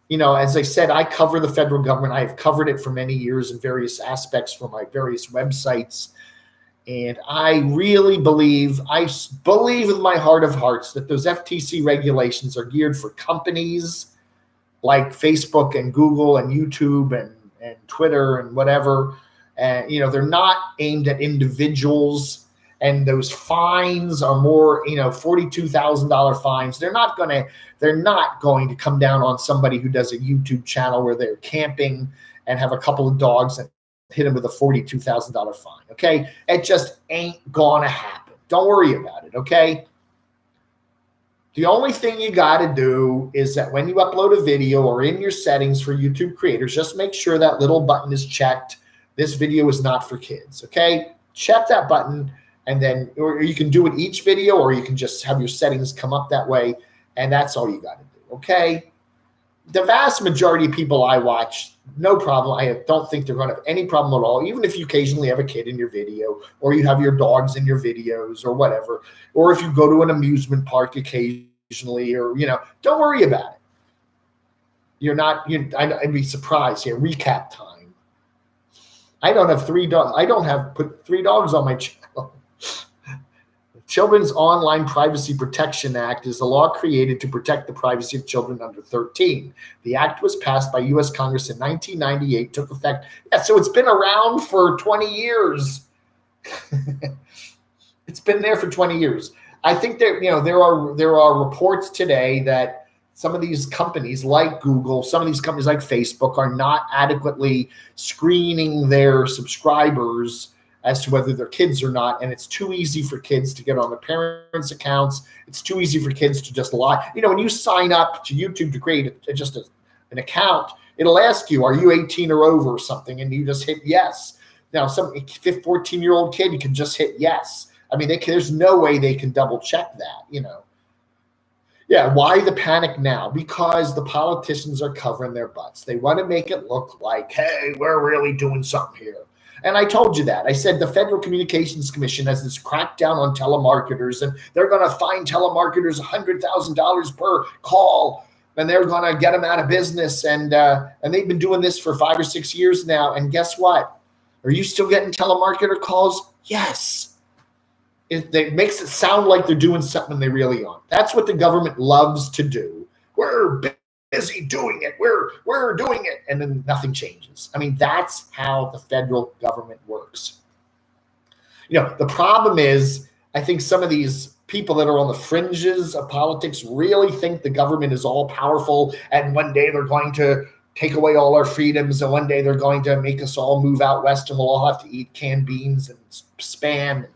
You know, as I said, I cover the federal government. I've covered it for many years in various aspects for my various websites. And I really believe with my heart of hearts that those FTC regulations are geared for companies like Facebook and Google and YouTube and Twitter and whatever. And, you know, they're not aimed at individuals. And those fines are more, you know, $42,000 fines. They're not going to come down on somebody who does a YouTube channel where they're camping and have a couple of dogs and hit him with a $42,000 fine. Okay. It just ain't going to happen. Don't worry about it. Okay. The only thing you got to do is that when you upload a video or in your settings for YouTube creators, just make sure that little button is checked. This video is not for kids. Okay. Check that button, and then, or you can do it each video, or you can just have your settings come up that way. And that's all you got to do. Okay. The vast majority of people I watch, no problem. I don't think they're going to have any problem at all. Even if you occasionally have a kid in your video, or you have your dogs in your videos, or whatever, or if you go to an amusement park occasionally, or, don't worry about it. I'd be surprised. Yeah, recap time. I don't have 3 dogs. I don't have put 3 dogs on my channel. Children's Online Privacy Protection Act is a law created to protect the privacy of children under 13. The act was passed by U.S. Congress in 1998, took effect. Yeah, so it's been around for 20 years. It's been there for 20 years. I think that, there are reports today that some of these companies like Google, some of these companies like Facebook are not adequately screening their subscribers as to whether they're kids or not. And it's too easy for kids to get on their parents' accounts. It's too easy for kids to just lie. When you sign up to YouTube to create an account, it'll ask you, are you 18 or over or something? And you just hit yes. Now, some 14-year-old kid, you can just hit yes. I mean, there's no way they can double check that, Yeah, why the panic now? Because the politicians are covering their butts. They want to make it look like, hey, we're really doing something here. And I told you that. I said the Federal Communications Commission has this crackdown on telemarketers, and they're going to fine telemarketers $100,000 per call, and they're going to get them out of business. And they've been doing this for 5 or 6 years now. And guess what? Are you still getting telemarketer calls? Yes. It makes it sound like they're doing something they really aren't. That's what the government loves to do. We're busy doing it. We're doing it. And then nothing changes. I mean, that's how the federal government works. The problem is, I think some of these people that are on the fringes of politics really think the government is all powerful, and one day they're going to take away all our freedoms, and one day they're going to make us all move out west, and we'll all have to eat canned beans and Spam.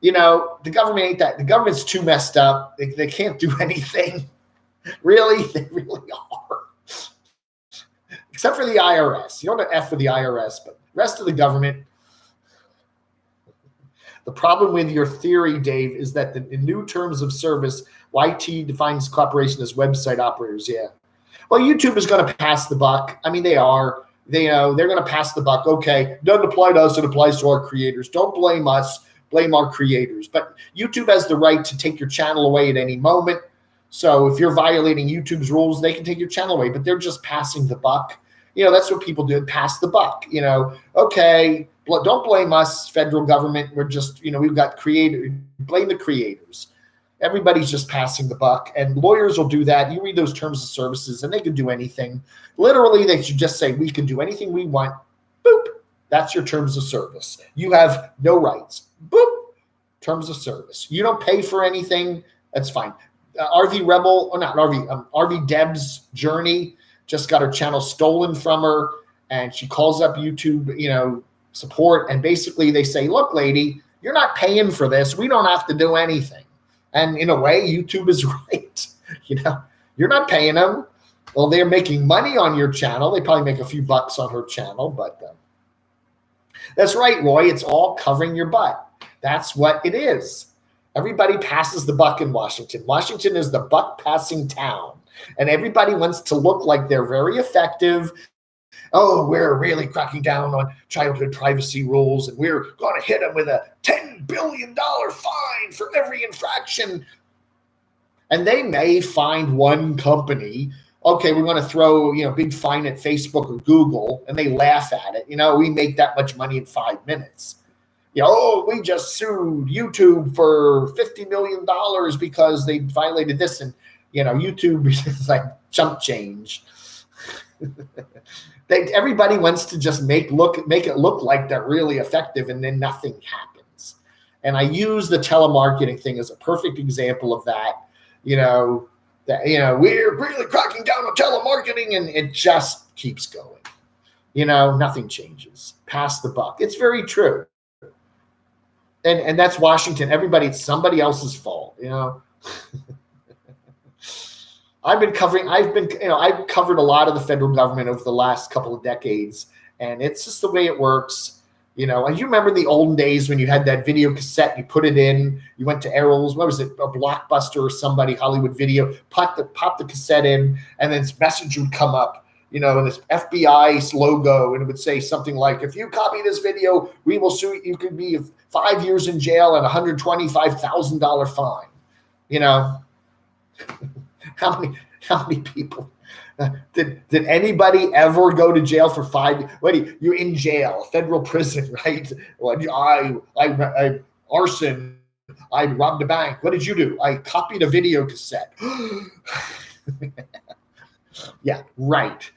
The government ain't that. The government's too messed up. They can't do anything. Really? They really are. Except for the IRS. You don't have to F with the IRS, but the rest of the government. The problem with your theory, Dave, is that in new terms of service, YT defines cooperation as website operators. Yeah. Well, YouTube is going to pass the buck. I mean, they are. They're going to pass the buck. Okay, doesn't apply to us. It applies to our creators. Don't blame us. Blame our creators. But YouTube has the right to take your channel away at any moment. So if you're violating YouTube's rules, they can take your channel away. But they're just passing the buck. That's what people do. Pass the buck. Okay, don't blame us, federal government. We're just, we've got creators. Blame the creators. Everybody's just passing the buck. And lawyers will do that. You read those terms of services, and they can do anything. Literally, they should just say, we can do anything we want. Boop. That's your terms of service. You have no rights. Boop. Terms of service. You don't pay for anything. That's fine. RV Deb's Journey just got her channel stolen from her, and she calls up YouTube, support, and basically they say, look, lady, you're not paying for this. We don't have to do anything. And in a way, YouTube is right. You're not paying them. Well, they're making money on your channel. They probably make a few bucks on her channel, but that's right, Roy. It's all covering your butt. That's what it is. Everybody passes the buck in Washington. Washington is the buck passing town, and everybody wants to look like they're very effective. Oh, we're really cracking down on childhood privacy rules, and we're going to hit them with a $10 billion fine for every infraction. And they may find one company, okay, we're going to throw, big fine at Facebook or Google, and they laugh at it. We make that much money in 5 minutes. We just sued YouTube for $50 million because they violated this. And, YouTube is like chump change. Everybody wants to just make it look like they're really effective, and then nothing happens. And I use the telemarketing thing as a perfect example of that. We're really cracking down on telemarketing, and it just keeps going. Nothing changes. Pass the buck. It's very true. And that's Washington. Everybody, it's somebody else's fault, I've covered a lot of the federal government over the last couple of decades, and it's just the way it works. And you remember the olden days when you had that video cassette, you put it in, you went to Errol's, what was it, a Blockbuster or somebody, Hollywood Video, pop the cassette in, and then this message would come up, and this FBI logo, and it would say something like, if you copy this video, we will sue you. You could be 5 years in jail and $125,000 fine. How many people did anybody ever go to jail for 5? You're in jail, federal prison, right? Well, I arson. I robbed a bank. What did you do? I copied a video cassette. Yeah, right.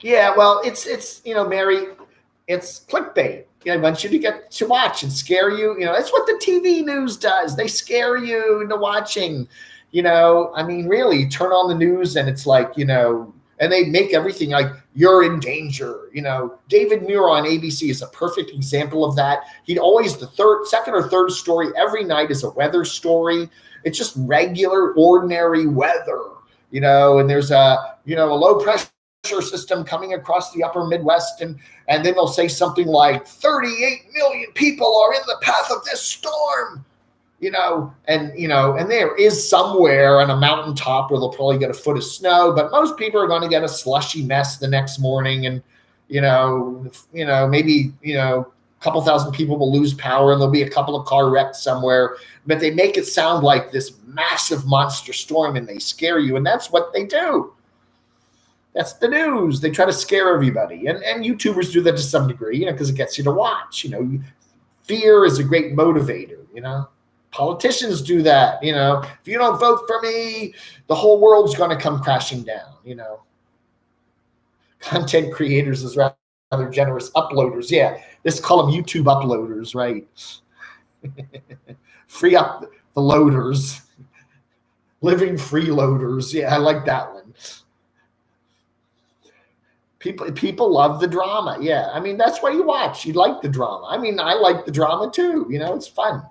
Yeah, well, it's Mary, it's clickbait. I want you to get to watch and scare you. That's what the TV news does. They scare you into watching. Really, turn on the news and it's like, and they make everything like you're in danger. David Muir on ABC is a perfect example of that. He'd always second or third story every night is a weather story. It's just regular, ordinary weather, and there's a low pressure system coming across the upper Midwest, and then they'll say something like 38 million people are in the path of this storm, and there is somewhere on a mountaintop where they'll probably get a foot of snow, but most people are going to get a slushy mess the next morning, and maybe a couple thousand people will lose power, and there'll be a couple of car wrecks somewhere, but they make it sound like this massive monster storm, and they scare you, and that's what they do. That's the news. They try to scare everybody. And YouTubers do that to some degree, because it gets you to watch. Fear is a great motivator, Politicians do that, If you don't vote for me, the whole world's going to come crashing down, Content creators is rather generous. Uploaders, yeah. Let's call them YouTube uploaders, right? Free up the loaders. Living freeloaders. Yeah, I like that one. People love the drama. Yeah. That's why you watch. You like the drama. I like the drama too. It's fun.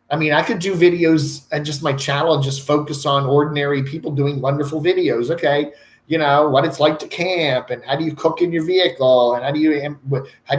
I could do videos and just my channel and just focus on ordinary people doing wonderful videos. Okay. What it's like to camp, and how do you cook in your vehicle, and how do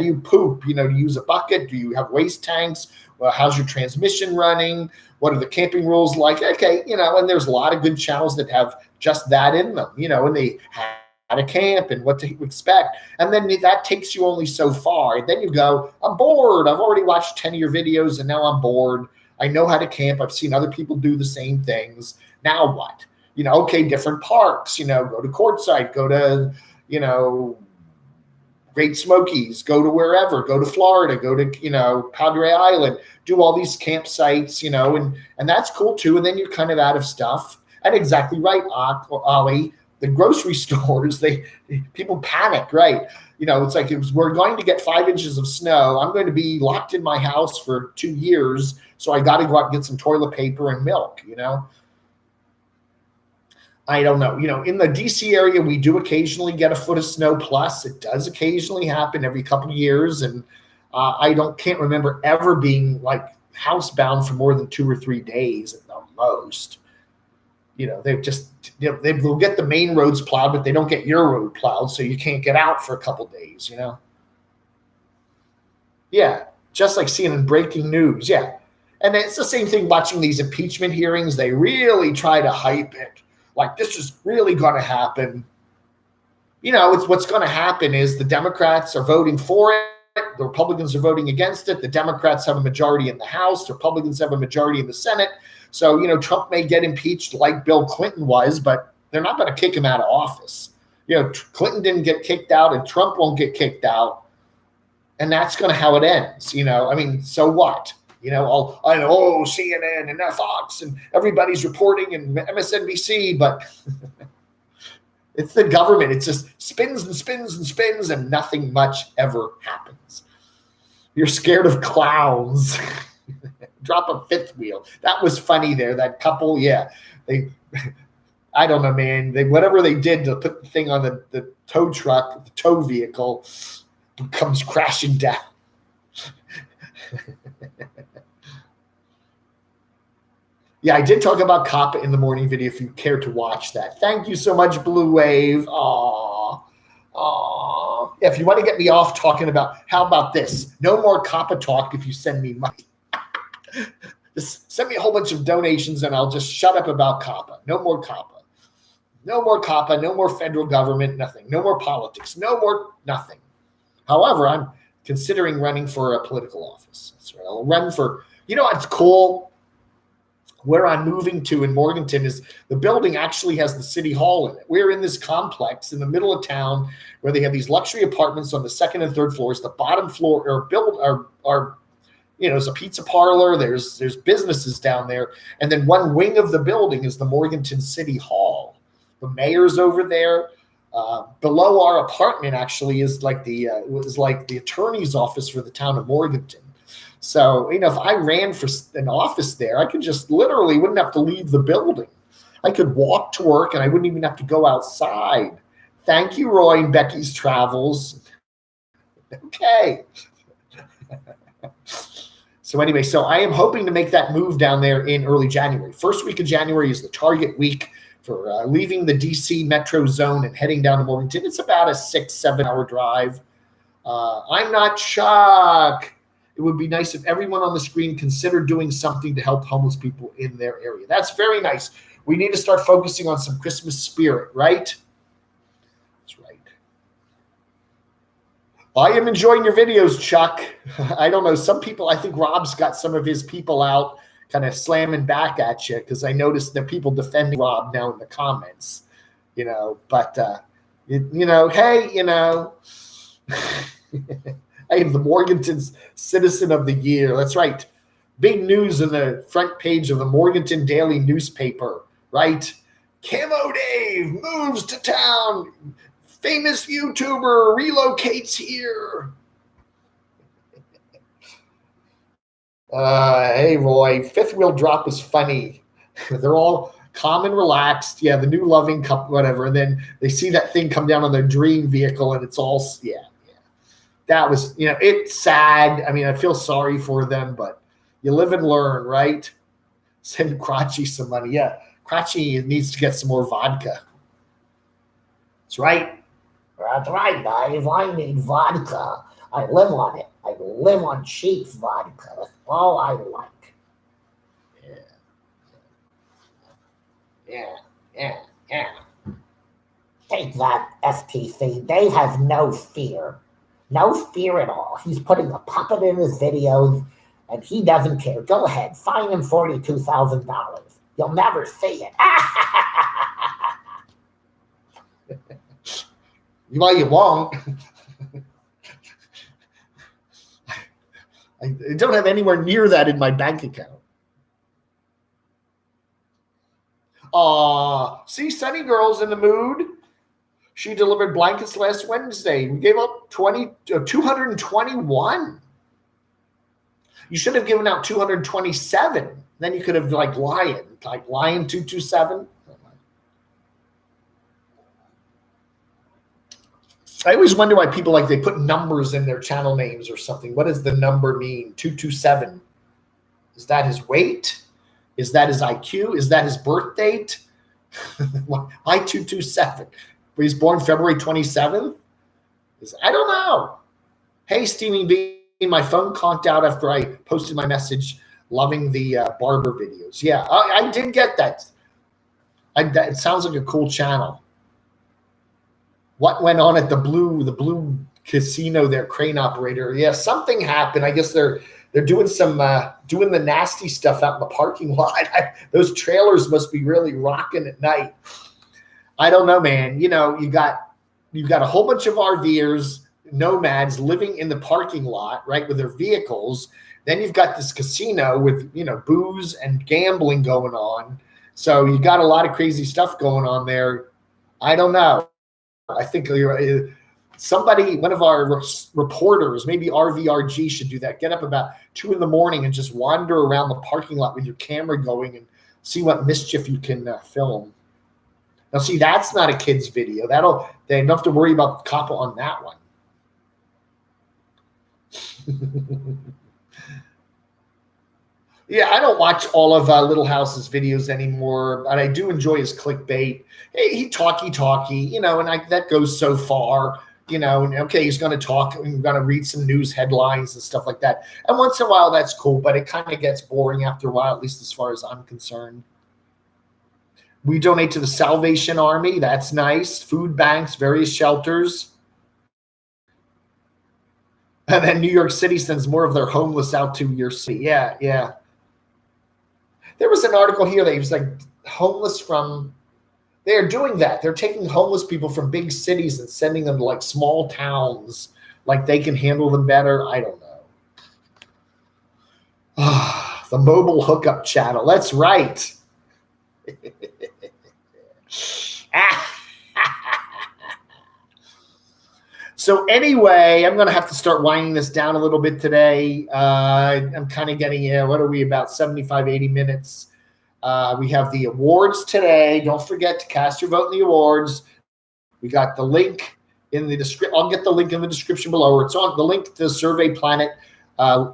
you poop? Do you use a bucket? Do you have waste tanks? Well, how's your transmission running? What are the camping rules like? Okay. And there's a lot of good channels that have just that in them, and they have how to camp and what to expect. And then that takes you only so far. Then you go, I'm bored. I've already watched 10 of your videos and now I'm bored. I know how to camp. I've seen other people do the same things. Now what? Okay, different parks, go to Quartzsite, go to, Great Smokies, go to wherever, go to Florida, go to, Padre Island, do all these campsites, and that's cool too. And then you're kind of out of stuff. And exactly right, Ollie. The grocery stores, people panic, right? It's like we're going to get 5 inches of snow. I'm going to be locked in my house for 2 years, so I got to go out and get some toilet paper and milk. I don't know. In the DC area, we do occasionally get a foot of snow plus. It does occasionally happen every couple of years, and I can't remember ever being like housebound for more than 2 or 3 days at the most. They've just, they'll get the main roads plowed, but they don't get your road plowed, so you can't get out for a couple days, Yeah, just like seeing in breaking news, yeah. And it's the same thing watching these impeachment hearings. They really try to hype it, like this is really going to happen. It's what's going to happen is the Democrats are voting for it. The Republicans are voting against it. The Democrats have a majority in the House. The Republicans have a majority in the Senate. So, Trump may get impeached like Bill Clinton was, but they're not going to kick him out of office. Clinton didn't get kicked out and Trump won't get kicked out. And that's going to how it ends. So what? I know, CNN and Fox and everybody's reporting and MSNBC, but it's the government. It just spins and spins and spins and nothing much ever happens. You're scared of clowns. drop a fifth wheel. That was funny there. That couple, yeah. I don't know, man. Whatever they did to put the thing on the tow truck, the tow vehicle, comes crashing down. Yeah, I did talk about Coppa in the morning video if you care to watch that. Thank you so much, Blue Wave. Aww. Yeah, if you want to get me off talking about, how about this? No more Coppa talk if you send me money. Just send me a whole bunch of donations and I'll just shut up about Coppa. No more Coppa. No more Coppa. No more federal government. Nothing. No more politics. No more nothing. However, I'm considering running for a political office. That's right. I'll run for, it's cool. Where I'm moving to in Morganton is the building actually has the city hall in it. We're in this complex in the middle of town where they have these luxury apartments on the second and third floors. The bottom floor are there's a pizza parlor. There's businesses down there, and then one wing of the building is the Morganton City Hall. The mayor's over there. Below our apartment actually is like the attorney's office for the town of Morganton. So, if I ran for an office there, I could just literally wouldn't have to leave the building. I could walk to work and I wouldn't even have to go outside. Thank you, Roy and Becky's Travels. Okay. So anyway, I am hoping to make that move down there in early January. First week of January is the target week for leaving the DC metro zone and heading down to Morganton. It's about a 6-7 hour drive. I'm not Chuck. It would be nice if everyone on the screen considered doing something to help homeless people in their area. That's very nice. We need to start focusing on some Christmas spirit, right? That's right. I am enjoying your videos, Chuck. I don't know. Some people, I think Rob's got some of his people out kind of slamming back at you because I noticed there are people defending Rob now in the comments, but, hey, I am the Morganton Citizen of the Year. That's right. Big news in the front page of the Morganton Daily newspaper, right? Camo Dave moves to town. Famous YouTuber relocates here. Hey, Roy. Fifth wheel drop was funny. They're all calm and relaxed. Yeah, the new loving couple, whatever. And then they see that thing come down on their dream vehicle and it's all, yeah. That was, it's sad. I mean, I feel sorry for them, but you live and learn, right? Send Crotchy some money. Yeah, Crotchy needs to get some more vodka. That's right. That's right, guys. I need vodka. I live on it. I live on cheap vodka. That's all I like. Yeah. Take that, FTC. They have no fear. No fear at all. He's putting a puppet in his videos, and he doesn't care. Go ahead. Fine him $42,000. You'll never see it. Well, you won't. I don't have anywhere near that in my bank account. See, Sunny Girl's in the mood. She delivered blankets last Wednesday. We gave up 221. You should have given out 227. Then you could have like Lion 227. I always wonder why people they put numbers in their channel names or something. What does the number mean? 227. Is that his weight? Is that his IQ? Is that his birth date? Why 227? But he's born February 27th? I don't know. Hey, Steamy B, my phone conked out after I posted my message loving the barber videos. Yeah, I did get that. It sounds like a cool channel. What went on at the blue casino there, crane operator? Yeah, something happened. I guess they're doing some doing the nasty stuff out in the parking lot. Those trailers must be really rocking at night. I don't know, man. You've got a whole bunch of RVers, nomads living in the parking lot, right, with their vehicles. Then you've got this casino with, booze and gambling going on. So you got a lot of crazy stuff going on there. I don't know. I think somebody, one of our reporters, maybe RVRG should do that. Get up about 2 a.m. and just wander around the parking lot with your camera going and see what mischief you can film. Now, see, that's not a kid's video. They don't have to worry about Coppa on that one. Yeah, I don't watch all of Little House's videos anymore, but I do enjoy his clickbait. Hey, he talky, and that goes so far, and okay, he's going to talk and going to read some news headlines and stuff like that. And once in a while, that's cool, but it kind of gets boring after a while, at least as far as I'm concerned. We donate to the Salvation Army. That's nice. Food banks, various shelters. And then New York City sends more of their homeless out to your city. Yeah. There was an article here that was like homeless from, they're doing that. They're taking homeless people from big cities and sending them to like small towns, like they can handle them better. I don't know. The mobile hookup channel. That's right. So anyway, I'm going to have to start winding this down a little bit today. I'm kind of getting, what are we, about 75, 80 minutes. We have the awards today. Don't forget to cast your vote in the awards. We got the link in the description. I'll get the link in the description below. It's on the link to the Survey Planet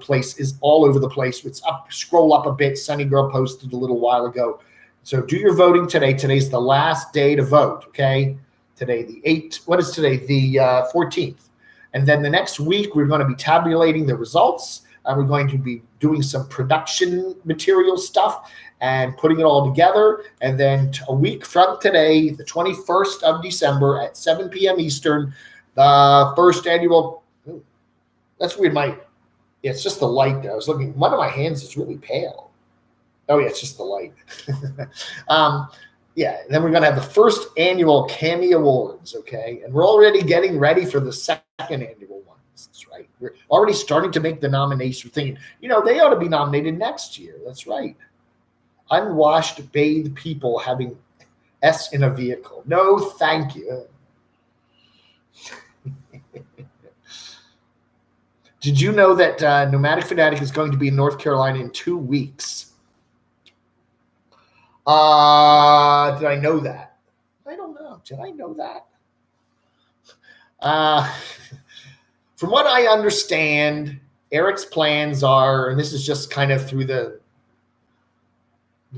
place is all over the place. It's up, scroll up a bit. Sunny Girl posted a little while ago. So do your voting today. Today's the last day to vote, okay? Today, the 8th. What is today? The 14th. And then the next week, we're going to be tabulating the results. We're going to be doing some production material stuff and putting it all together. And then a week from today, the 21st of December at 7 p.m. Eastern, the first annual. That's weird. It's just the light. I was looking. One of my hands is really pale. Oh, yeah, it's just the light. Yeah, and then we're going to have the first annual Cami Awards, okay? And we're already getting ready for the second annual ones. That's right. We're already starting to make the nomination. We're thinking, they ought to be nominated next year. That's right. Unwashed, bathed people having S in a vehicle. No, thank you. Did you know that Nomadic Fanatic is going to be in North Carolina in 2 weeks? Did I know that? I don't know. Did I know that? From what I understand, Eric's plans are, and this is just kind of through the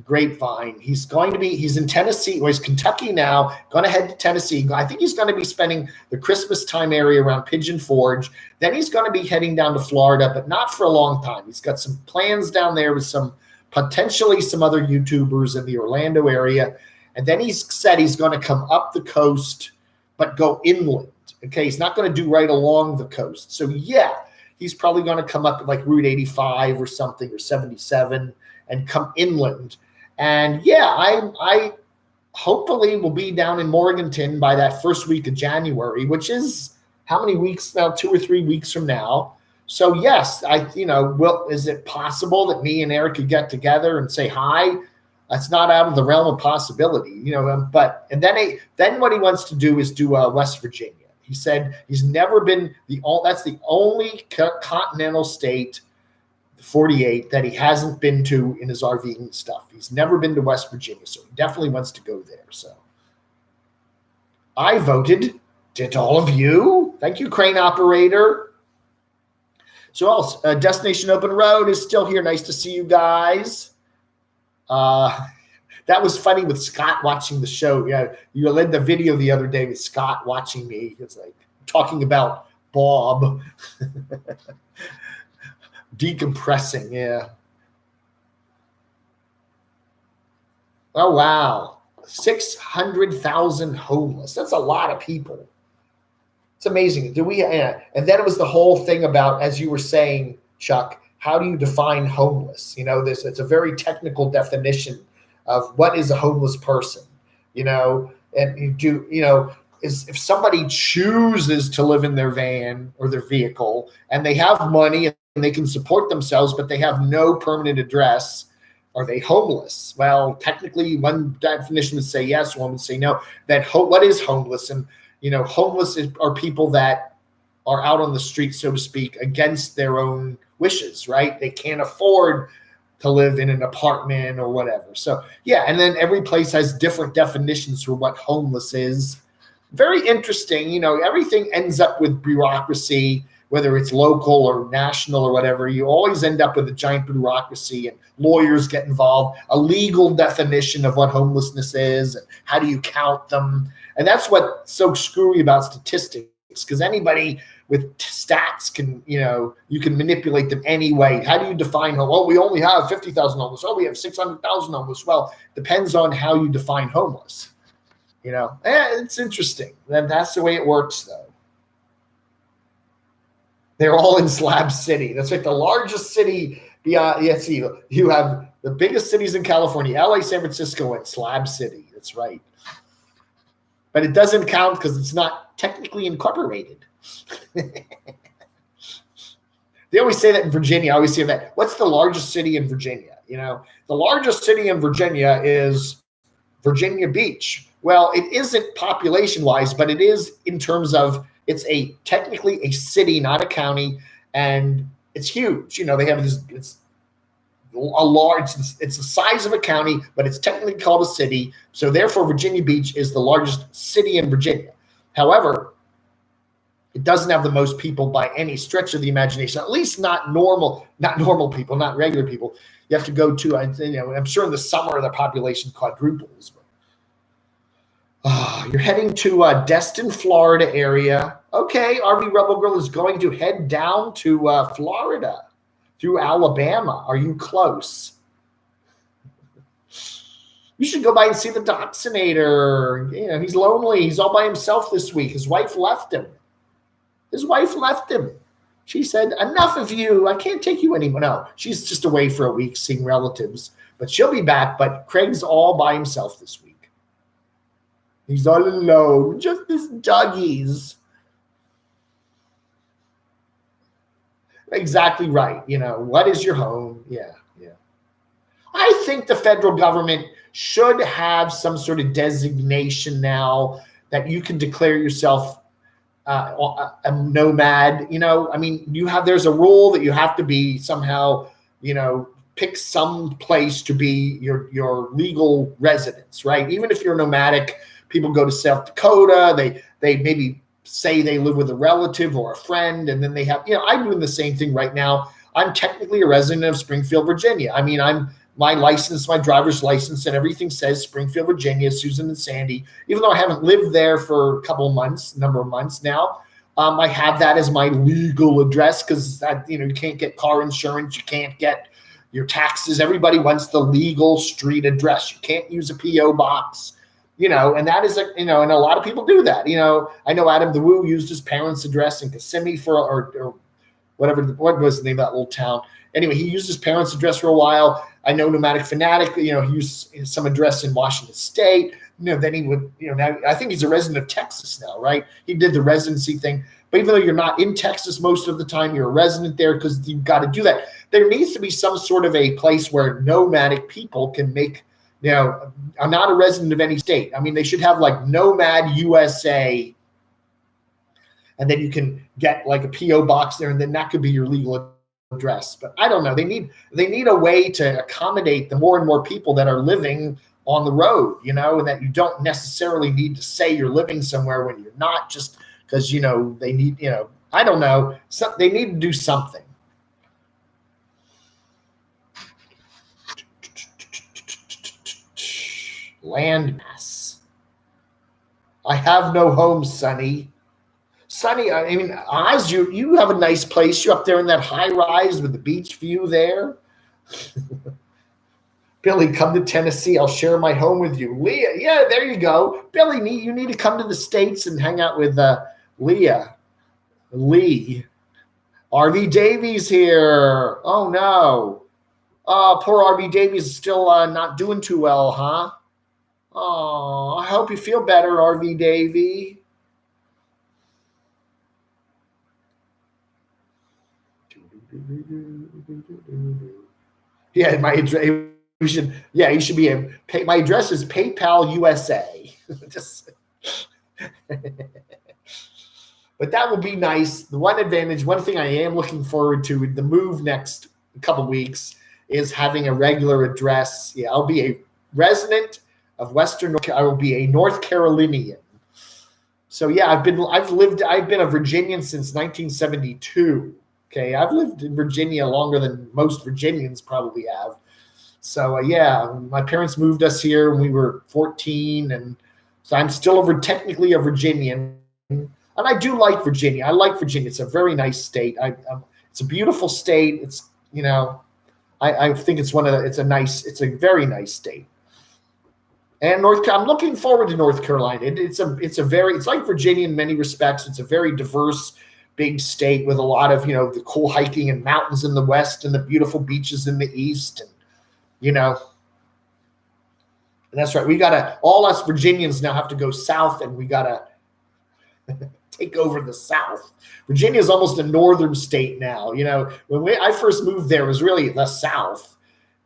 grapevine, he's in Tennessee, or he's Kentucky now, going to head to Tennessee. I think he's going to be spending the Christmas time area around Pigeon Forge. Then he's going to be heading down to Florida, but not for a long time. He's got some plans down there with potentially some other YouTubers in the Orlando area. And then he's said he's going to come up the coast, but go inland. Okay, he's not going to do right along the coast. So yeah, he's probably going to come up like Route 85 or something, or 77, and come inland. And yeah, I hopefully will be down in Morganton by that first week of January, which is how many weeks now? 2 or 3 weeks from now. So yes, is it possible that me and Eric could get together and say hi? That's not out of the realm of possibility, But then what he wants to do is do West Virginia. He said he's never been that's the only continental state, 48, that he hasn't been to in his RVing stuff. He's never been to West Virginia, so he definitely wants to go there. So I voted. Did all of you? Thank you, Crane Operator. So else, Destination Open Road is still here. Nice to see you guys. That was funny with Scott watching the show. Yeah, you led the video the other day with Scott watching me. It's like talking about Bob. Decompressing, yeah. Oh, wow. 600,000 homeless. That's a lot of people. It's amazing. And then it was the whole thing about, as you were saying, Chuck, how do you define homeless? It's a very technical definition of what is a homeless person, and if somebody chooses to live in their van or their vehicle and they have money and they can support themselves, but they have no permanent address, are they homeless? Well, technically one definition would say yes, one would say no. What is homeless? And homeless are people that are out on the street, so to speak, against their own wishes, right? They can't afford to live in an apartment or whatever. So yeah, and then every place has different definitions for what homeless is. Very interesting. Everything ends up with bureaucracy, whether it's local or national or whatever. You always end up with a giant bureaucracy, and lawyers get involved, a legal definition of what homelessness is and how do you count them. And that's what's so screwy about statistics, because anybody with stats can, you can manipulate them anyway. How do you define homeless? Well, we only have 50,000 homeless. Oh, we have 600,000 homeless. Well, depends on how you define homeless. It's interesting. That's the way it works, though. They're all in Slab City. That's like the largest city beyond. Yes, you have the biggest cities in California: LA, San Francisco, and Slab City. That's right. But it doesn't count because it's not technically incorporated. They always say that in Virginia. I always say that. What's the largest city in Virginia? The largest city in Virginia is Virginia Beach. Well, it isn't population-wise, but it is in terms of it's technically a city, not a county, and it's huge. They have this. It's a large. It's the size of a county, but it's technically called a city. So therefore, Virginia Beach is the largest city in Virginia. However, it doesn't have the most people by any stretch of the imagination. At least not normal people, not regular people. You have to go to. I'm sure in the summer the population quadruples. But, you're heading to Destin, Florida area. Okay, RV Rebel Girl is going to head down to Florida through Alabama. Are you close? You should go by and see the Dachshundator. He's lonely. He's all by himself this week. His wife left him. She said, enough of you. I can't take you anymore. No, she's just away for a week seeing relatives. But she'll be back. But Craig's all by himself this week. He's all alone, just his doggies. Exactly right. What is your home? Yeah. I think the federal government should have some sort of designation now that you can declare yourself a nomad. There's a rule that you have to be somehow, pick some place to be your legal residence, right? Even if you're nomadic. People go to South Dakota. They maybe say they live with a relative or a friend, and then they have. I'm doing the same thing right now. I'm technically a resident of Springfield, Virginia. My driver's license, and everything says Springfield, Virginia, Susan and Sandy. Even though I haven't lived there for a number of months now, I have that as my legal address because you can't get car insurance, you can't get your taxes. Everybody wants the legal street address. You can't use a PO box. And that is, and a lot of people do that. I know Adam the Woo used his parents' address in Kissimmee or whatever, what was the name of that little town? Anyway, he used his parents' address for a while. I know Nomadic Fanatic, he used some address in Washington State. Then he would, now I think he's a resident of Texas now, right? He did the residency thing. But even though you're not in Texas most of the time, you're a resident there because you've got to do that. There needs to be some sort of a place where nomadic people can make. I'm not a resident of any state. They should have like Nomad USA, and then you can get like a PO box there, and then that could be your legal address. But I don't know. They need a way to accommodate the more and more people that are living on the road. And that you don't necessarily need to say you're living somewhere when you're not, just because they need. I don't know. They need to do something. Landmass. I have no home, Sonny. Oz, you have a nice place. You're up there in that high rise with the beach view there. Billy, come to Tennessee. I'll share my home with you. Leah, yeah, there you go. Billy, you need to come to the States and hang out with Leah. Lee. RV Davies here. Oh, no. Oh, poor RV Davies is still not doing too well, huh? Oh, I hope you feel better, RV Davy. Yeah, my address. You should be my address is PayPal USA. But that will be nice. The one advantage, one thing I am looking forward to with the move next couple weeks is having a regular address. Yeah, I'll be a resident of Western North. I will be a North Carolinian. So yeah, I've been a Virginian since 1972. Okay, I've lived in Virginia longer than most Virginians probably have. So yeah, my parents moved us here when we were 14, and so I'm still technically a Virginian. And I do like Virginia. I like Virginia. It's a very nice state. It's a beautiful state. It's, I think it's it's a very nice state. And I'm looking forward to North Carolina. It's like Virginia in many respects. It's a very diverse, big state with a lot of, the cool hiking and mountains in the west and the beautiful beaches in the east. And, and that's right. All us Virginians now have to go south, and we got to take over the South. Virginia is almost a northern state now. When I first moved there, it was really the South.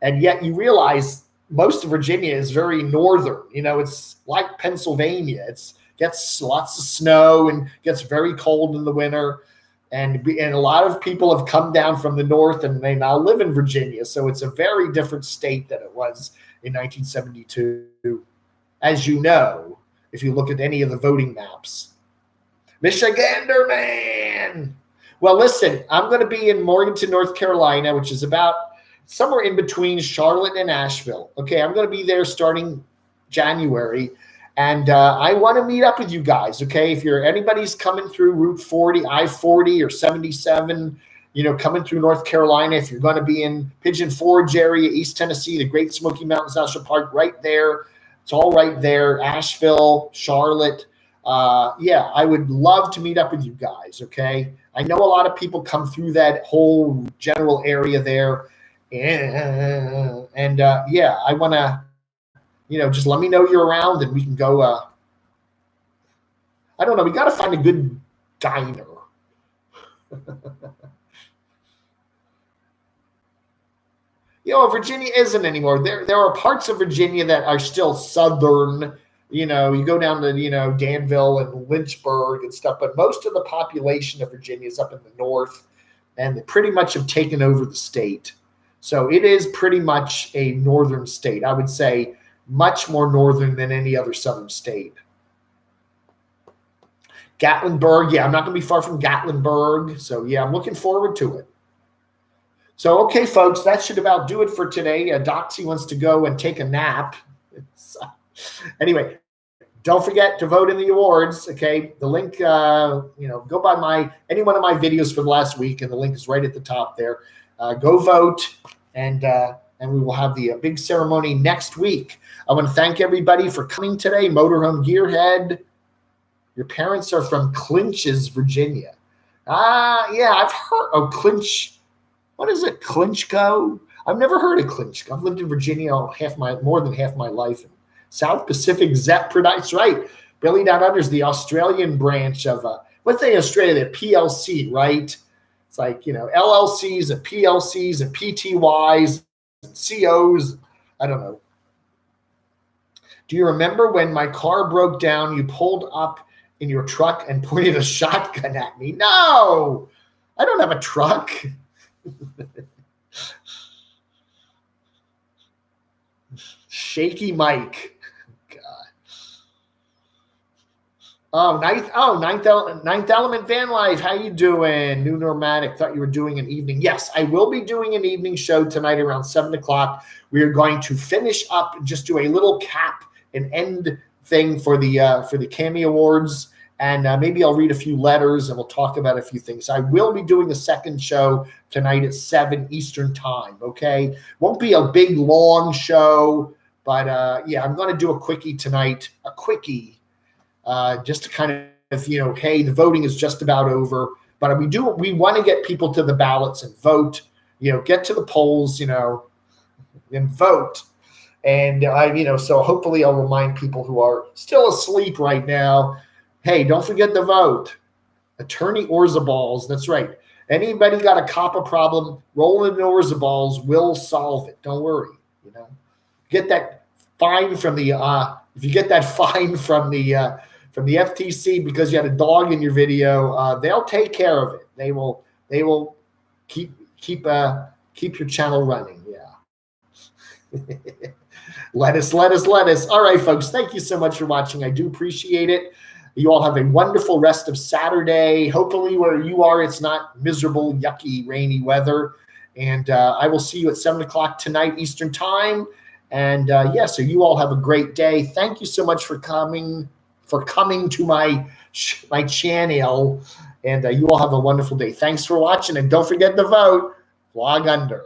And yet you realize most of Virginia is very northern. It's like Pennsylvania. It gets lots of snow and gets very cold in the winter. And a lot of people have come down from the north, and they now live in Virginia. So it's a very different state than it was in 1972, as you know, if you look at any of the voting maps. Michigander, man. Well, listen, I'm going to be in Morganton, North Carolina, which is about somewhere in between Charlotte and Asheville. Okay, I'm going to be there starting January, and I want to meet up with you guys. Okay, if anybody's coming through Route 40, I-40, or 77, coming through North Carolina, if you're going to be in Pigeon Forge area, East Tennessee, the Great Smoky Mountains National Park, right there. It's all right there. Asheville, Charlotte. I would love to meet up with you guys, okay? I know a lot of people come through that whole general area there. And I want to, just let me know you're around, and we can go, I don't know, we got to find a good diner. Virginia isn't anymore. There are parts of Virginia that are still southern. You go down to, Danville and Lynchburg and stuff, but most of the population of Virginia is up in the north, and they pretty much have taken over the state. So it is pretty much a northern state. I would say much more northern than any other southern state. Gatlinburg, I'm not going to be far from Gatlinburg. So I'm looking forward to it. So, okay, folks, that should about do it for today. Doxy wants to go and take a nap. Anyway, don't forget to vote in the awards. Okay, the link, go by any one of my videos for the last week, and the link is right at the top there. Go vote, and we will have the big ceremony next week. I want to thank everybody for coming today. Motorhome Gearhead, your parents are from Clinches, Virginia. I've heard of Clinch. What is it, Clinchco? I've never heard of Clinchco. I've lived in Virginia more than half my life. South Pacific Zep Products, right? Billy Down Under is the Australian branch of what's the Australia? The PLC, right? It's like LLCs and PLCs and PTYs and COs. I don't know. Do you remember when my car broke down? You pulled up in your truck and pointed a shotgun at me. No, I don't have a truck. Shaky Mike. God. Ninth Element Van Life. How you doing? New Nomadic. Thought you were doing an evening. Yes, I will be doing an evening show tonight around 7 o'clock. We are going to finish up and just do a little cap and end thing for the Cami Awards. And maybe I'll read a few letters, and we'll talk about a few things. I will be doing a second show tonight at 7 Eastern time, okay? Won't be a big, long show, but I'm going to do a quickie tonight, just to kind of, hey, the voting is just about over. But we want to get people to the ballots and vote, get to the polls, and vote. And, so hopefully I'll remind people who are still asleep right now, hey, don't forget to vote. Attorney Orzaballs, that's right. Anybody got a Coppa problem, rolling in Orzaballs will solve it. Don't worry. Get that fine from the from the FTC because you had a dog in your video. They'll take care of it. They will keep your channel running. Yeah. Lettuce. All right, folks. Thank you so much for watching. I do appreciate it. You all have a wonderful rest of Saturday. Hopefully where you are, it's not miserable, yucky, rainy weather. And I will see you at 7 o'clock tonight Eastern time. And so you all have a great day. Thank you so much for coming to my channel. And you all have a wonderful day. Thanks for watching. And don't forget to vote. Log under.